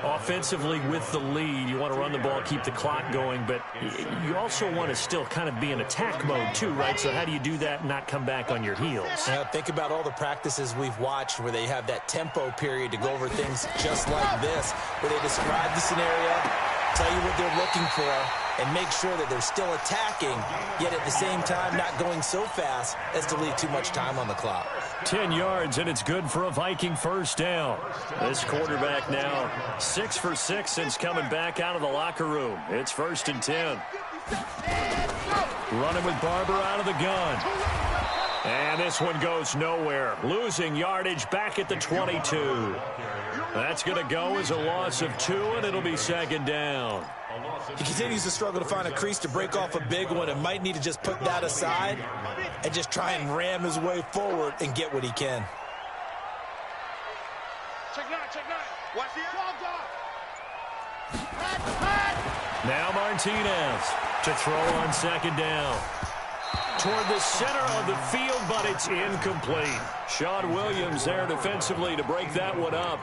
Speaker 1: Offensively with the lead, you want to run the ball, keep the clock going, but you also want to still kind of be in attack mode too, right? So how do you do that and not come back on your heels?
Speaker 2: Think about all the practices we've watched where they have that tempo period to go over things just like this, where they describe the scenario, tell you what they're looking for, and make sure that they're still attacking, yet at the same time not going so fast as to leave too much time on the clock.
Speaker 1: 10 yards, and it's good for a Viking first down. This quarterback now 6 for 6 since coming back out of the locker room. It's 1st and 10. Running with Barber out of the gun. And this one goes nowhere. Losing yardage back at the 22. That's going to go as a loss of 2, and it'll be 2nd down.
Speaker 2: He continues to struggle to find a crease to break off a big one and might need to just put that aside and just try and ram his way forward and get what he can.
Speaker 3: Check 9. Watch the dogs off.
Speaker 1: Now Martinez to throw on second down. Toward the center of the field, but it's incomplete. Sean Williams there defensively to break that one up.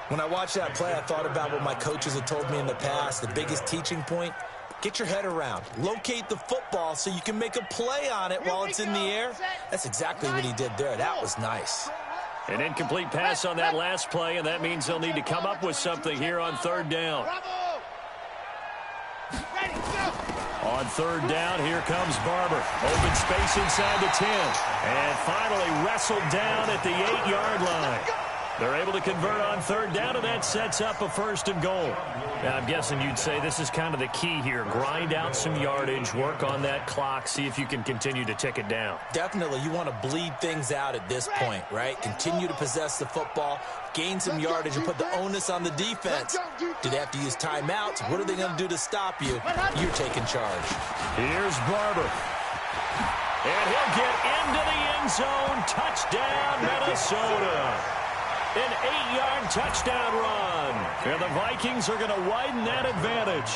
Speaker 2: When I watched that play, I thought about what my coaches had told me in the past. The biggest teaching point, get your head around. Locate the football so you can make a play on it while it's in the air. That's exactly what he did there. That was nice.
Speaker 1: An incomplete pass on that last play, and that means they'll need to come up with something here on third down. On third down, here comes Barber. Open space inside the 10. And finally wrestled down at the 8-yard line. They're able to convert on third down, and that sets up a 1st and goal.
Speaker 7: Now, I'm guessing you'd say this is kind of the key here. Grind out some yardage, work on that clock, see if you can continue to tick it down.
Speaker 2: Definitely, you want to bleed things out at this point, right? Continue to possess the football, gain some yardage, and put the onus on the defense. Do they have to use timeouts? What are they going to do to stop you? You're taking charge.
Speaker 1: Here's Barber. And he'll get into the end zone. Touchdown, Minnesota. An 8-yard touchdown run. And the Vikings are going to widen that advantage.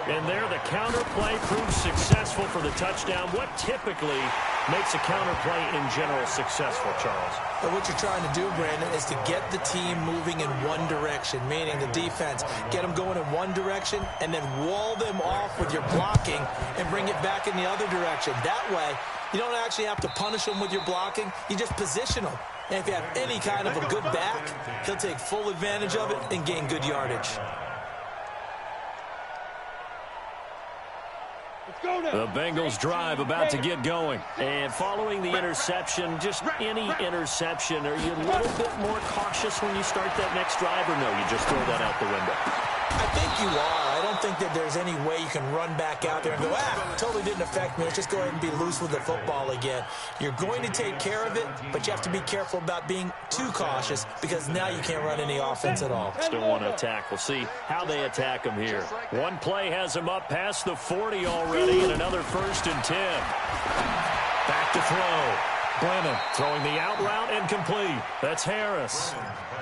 Speaker 1: And there, the counter play proves successful for the touchdown. What typically makes a counter play in general successful, Charles?
Speaker 2: But what you're trying to do, Brandon, is to get the team moving in one direction, meaning the defense. Get them going in one direction and then wall them off with your blocking and bring it back in the other direction. That way, you don't actually have to punish them with your blocking. You just position them. And if you have any kind of a good back, he'll take full advantage of it and gain good yardage.
Speaker 1: The Bengals drive about to get going.
Speaker 7: And following the interception, just any interception, are you a little bit more cautious when you start that next drive, or no, you just throw that out the window?
Speaker 2: I think you are. I don't think that there's any way you can run back out there and go, totally didn't affect me. Let's just go ahead and be loose with the football again. You're going to take care of it, but you have to be careful about being too cautious because now you can't run any offense at all.
Speaker 1: Still want to attack. We'll see how they attack them here. One play has them up past the 40 already, and another 1st and 10. Back to throw. Brennan throwing the out route incomplete. That's Harris.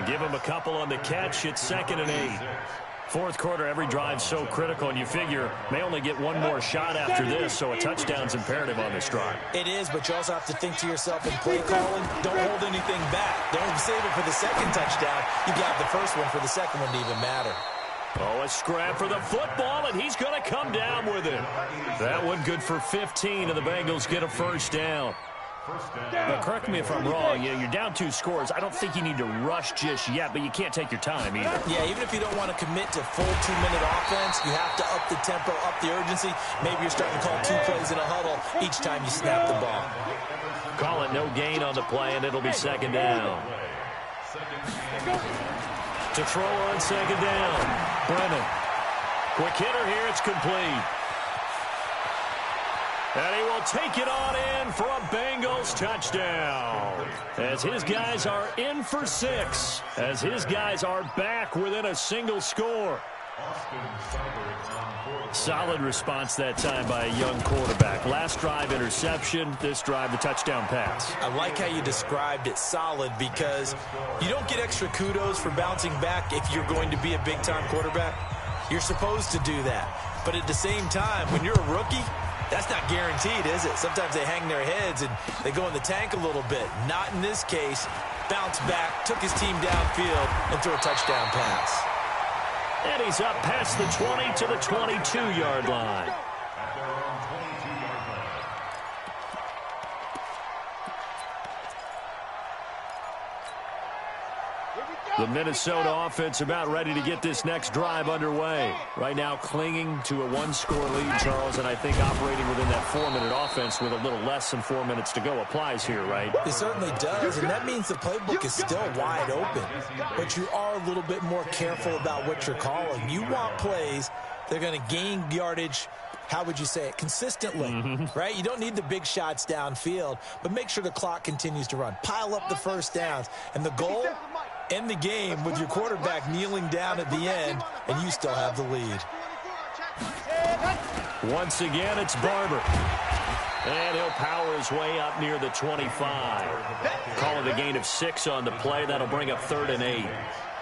Speaker 1: Give him a couple on the catch. It's 2nd and 8. Fourth quarter, every drive's so critical, and you figure may only get one more shot after this, so a touchdown's imperative on this drive.
Speaker 2: It is, but you also have to think to yourself in play calling, don't hold anything back. Don't save it for the second touchdown. You got the first one for the second one to even matter.
Speaker 1: Oh, a scrap for the football, and he's going to come down with it. That one good for 15, and the Bengals get a 1st down.
Speaker 7: But correct me if I'm wrong, you're down 2 scores. I don't think you need to rush just yet, but you can't take your time either.
Speaker 2: Yeah, even if you don't want to commit to full 2-minute offense, you have to up the tempo, up the urgency. Maybe you're starting to call 2 plays in a huddle each time you snap the ball.
Speaker 1: Call it no gain on the play, and it'll be 2nd down. To throw on 2nd down, Brennan. Quick hitter here, it's complete. And he will take it on in for a Bengals touchdown. As his guys are in for 6. As his guys are back within a single score. Solid response that time by a young quarterback. Last drive, interception. This drive, the touchdown pass.
Speaker 2: I like how you described it, solid, because you don't get extra kudos for bouncing back if you're going to be a big-time quarterback. You're supposed to do that. But at the same time, when you're a rookie, that's not guaranteed, is it? Sometimes they hang their heads and they go in the tank a little bit. Not in this case. Bounced back, took his team downfield, and threw a touchdown pass.
Speaker 1: And he's up past the 20 to the 22-yard line. The Minnesota offense about ready to get this next drive underway. Right now clinging to a 1-score lead, Charles, and I think operating within that 4-minute offense with a little less than 4 minutes to go applies here, right?
Speaker 2: It certainly does, and that means the playbook is still wide open. But you are a little bit more careful about what you're calling. You want plays that are going to gain yardage, how would you say it, consistently, right? You don't need the big shots downfield, but make sure the clock continues to run. Pile up the first downs, and the goal, end the game with your quarterback kneeling down at the end, and you still have the lead.
Speaker 1: Once again, it's Barber. And he'll power his way up near the 25. Call it a gain of 6 on the play. That'll bring up 3rd and 8.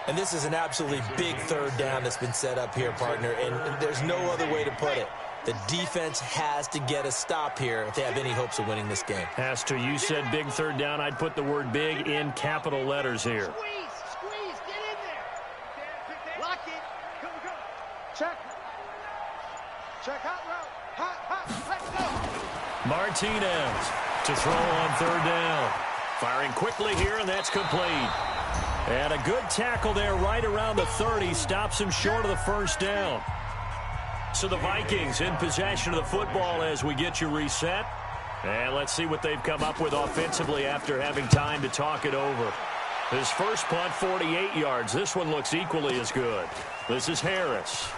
Speaker 2: And this is an absolutely big third down that's been set up here, partner, and there's no other way to put it. The defense has to get a stop here if they have any hopes of winning this game.
Speaker 7: Has to. You said big third down. I'd put the word big in capital letters here.
Speaker 6: Squeeze, get in there. Lock it. Go. Check. Hot route. Hot, let's go.
Speaker 7: Martinez to throw on third down. Firing quickly here, and that's complete. And a good tackle there right around the 30. Stops him short of the first down. So the Vikings in possession of the football as we get you reset. And let's see what they've come up with offensively after having time to talk it over. His first punt, 48 yards. This one looks equally as good. This is Harris.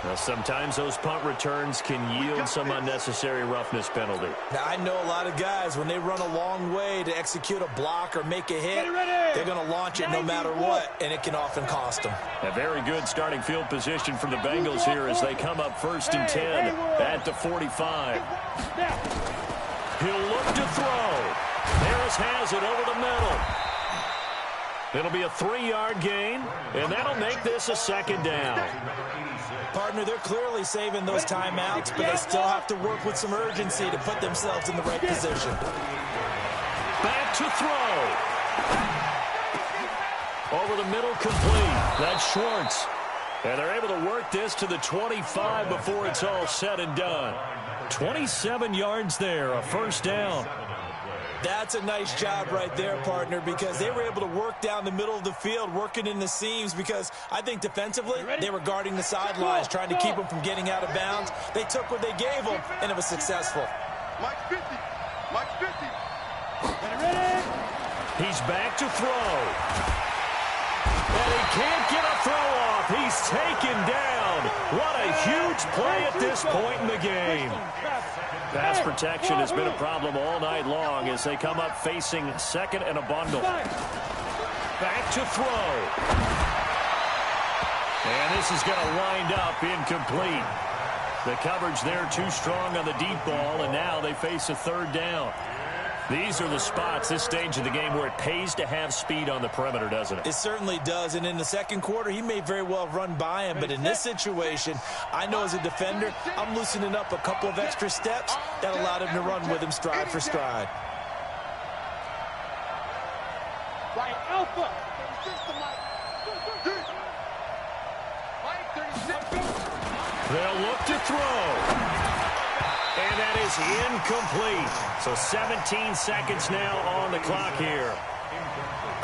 Speaker 7: Now, sometimes those punt returns can yield some unnecessary roughness penalty.
Speaker 2: Now, I know a lot of guys, when they run a long way to execute a block or make a hit, they're going to launch it no matter what, and it can often cost them.
Speaker 7: A very good starting field position for the Bengals here as they come up 1st and 10 at the 45. He'll look to throw. Harris has it over the middle. It'll be a 3-yard gain, and that'll make this a second down.
Speaker 2: Partner, they're clearly saving those timeouts, but they still have to work with some urgency to put themselves in the right position.
Speaker 7: Back to throw. Over the middle, complete. That's Schwartz. And they're able to work this to the 25 before it's all said and done. 27 yards there, a first down.
Speaker 2: That's a nice job right there, partner, because they were able to work down the middle of the field, working in the seams, because I think defensively they were guarding the sidelines, trying to keep them from getting out of bounds. They took what they gave them, and it was successful.
Speaker 3: Mike 50.
Speaker 7: He's back to throw. And he can't get a throw off. He's taken down. What a huge play at this point in the game. Pass protection has been a problem all night long as they come up facing second and a bundle. Back to throw. And this is going to wind up incomplete. The coverage there too strong on the deep ball, and now they face a third down. These are the spots, this stage of the game, where it pays to have speed on the perimeter, doesn't it?
Speaker 2: It certainly does, and in the second quarter, he may very well run by him, but in this situation, I know as a defender, I'm loosening up a couple of extra steps that allowed him to run with him stride for stride.
Speaker 6: Right, Alpha.
Speaker 7: They'll look to throw. And that is incomplete. So 17 seconds now on the clock here.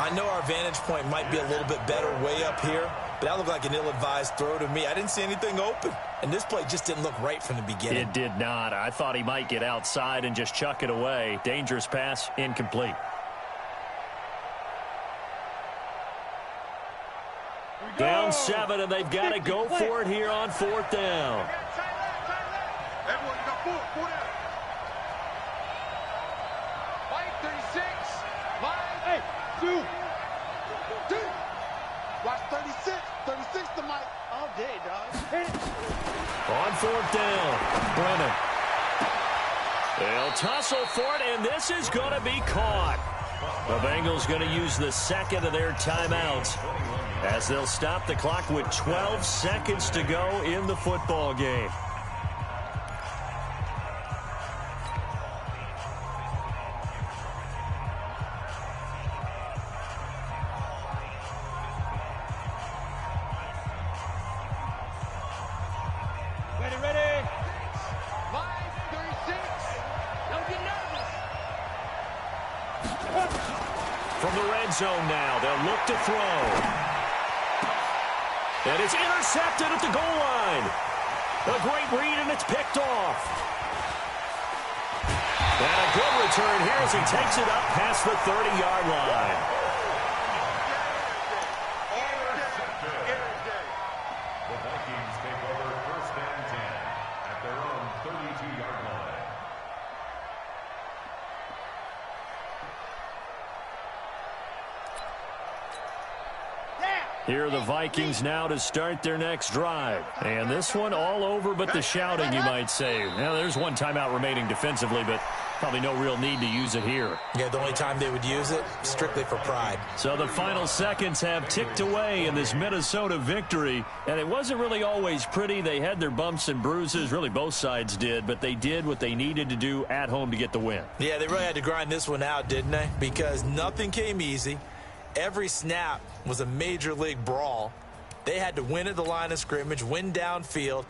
Speaker 2: I know our vantage point might be a little bit better way up here, but that looked like an ill-advised throw to me. I didn't see anything open, and this play just didn't look right from the beginning.
Speaker 7: It did not. I thought he might get outside and just chuck it away. Dangerous pass, incomplete. Down 7, and they've got to go for it here on 4th down.
Speaker 3: Everyone, you got four down.
Speaker 6: Mike 36. Mike. Hey, two. Watch 36. 36 to Mike. All day, dog.
Speaker 7: On 4th down, Brennan. They'll tussle for it, and this is going to be caught. The Bengals going to use the second of their timeouts as they'll stop the clock with 12 seconds to go in the football game.
Speaker 6: Ready. Mike 36. Don't get nervous.
Speaker 7: From the red zone now, they'll look to throw. And it's intercepted at the goal line. A great read, and it's picked off. And a good return here as he takes it up past the 30-yard line.
Speaker 5: The Vikings take over 1st and 10 at their own 32-yard line.
Speaker 6: Yeah.
Speaker 7: Here are the Vikings now to start their next drive. And this one all over but the shouting, you might say. Now, there's one timeout remaining defensively, but probably no real need to use it here.
Speaker 2: Yeah, the only time they would use it, strictly for pride.
Speaker 7: So the final seconds have ticked away in this Minnesota victory. And it wasn't really always pretty. They had their bumps and bruises. Really, both sides did. But they did what they needed to do at home to get the win.
Speaker 2: Yeah, they really had to grind this one out, didn't they? Because nothing came easy. Every snap was a major league brawl. They had to win at the line of scrimmage, win downfield.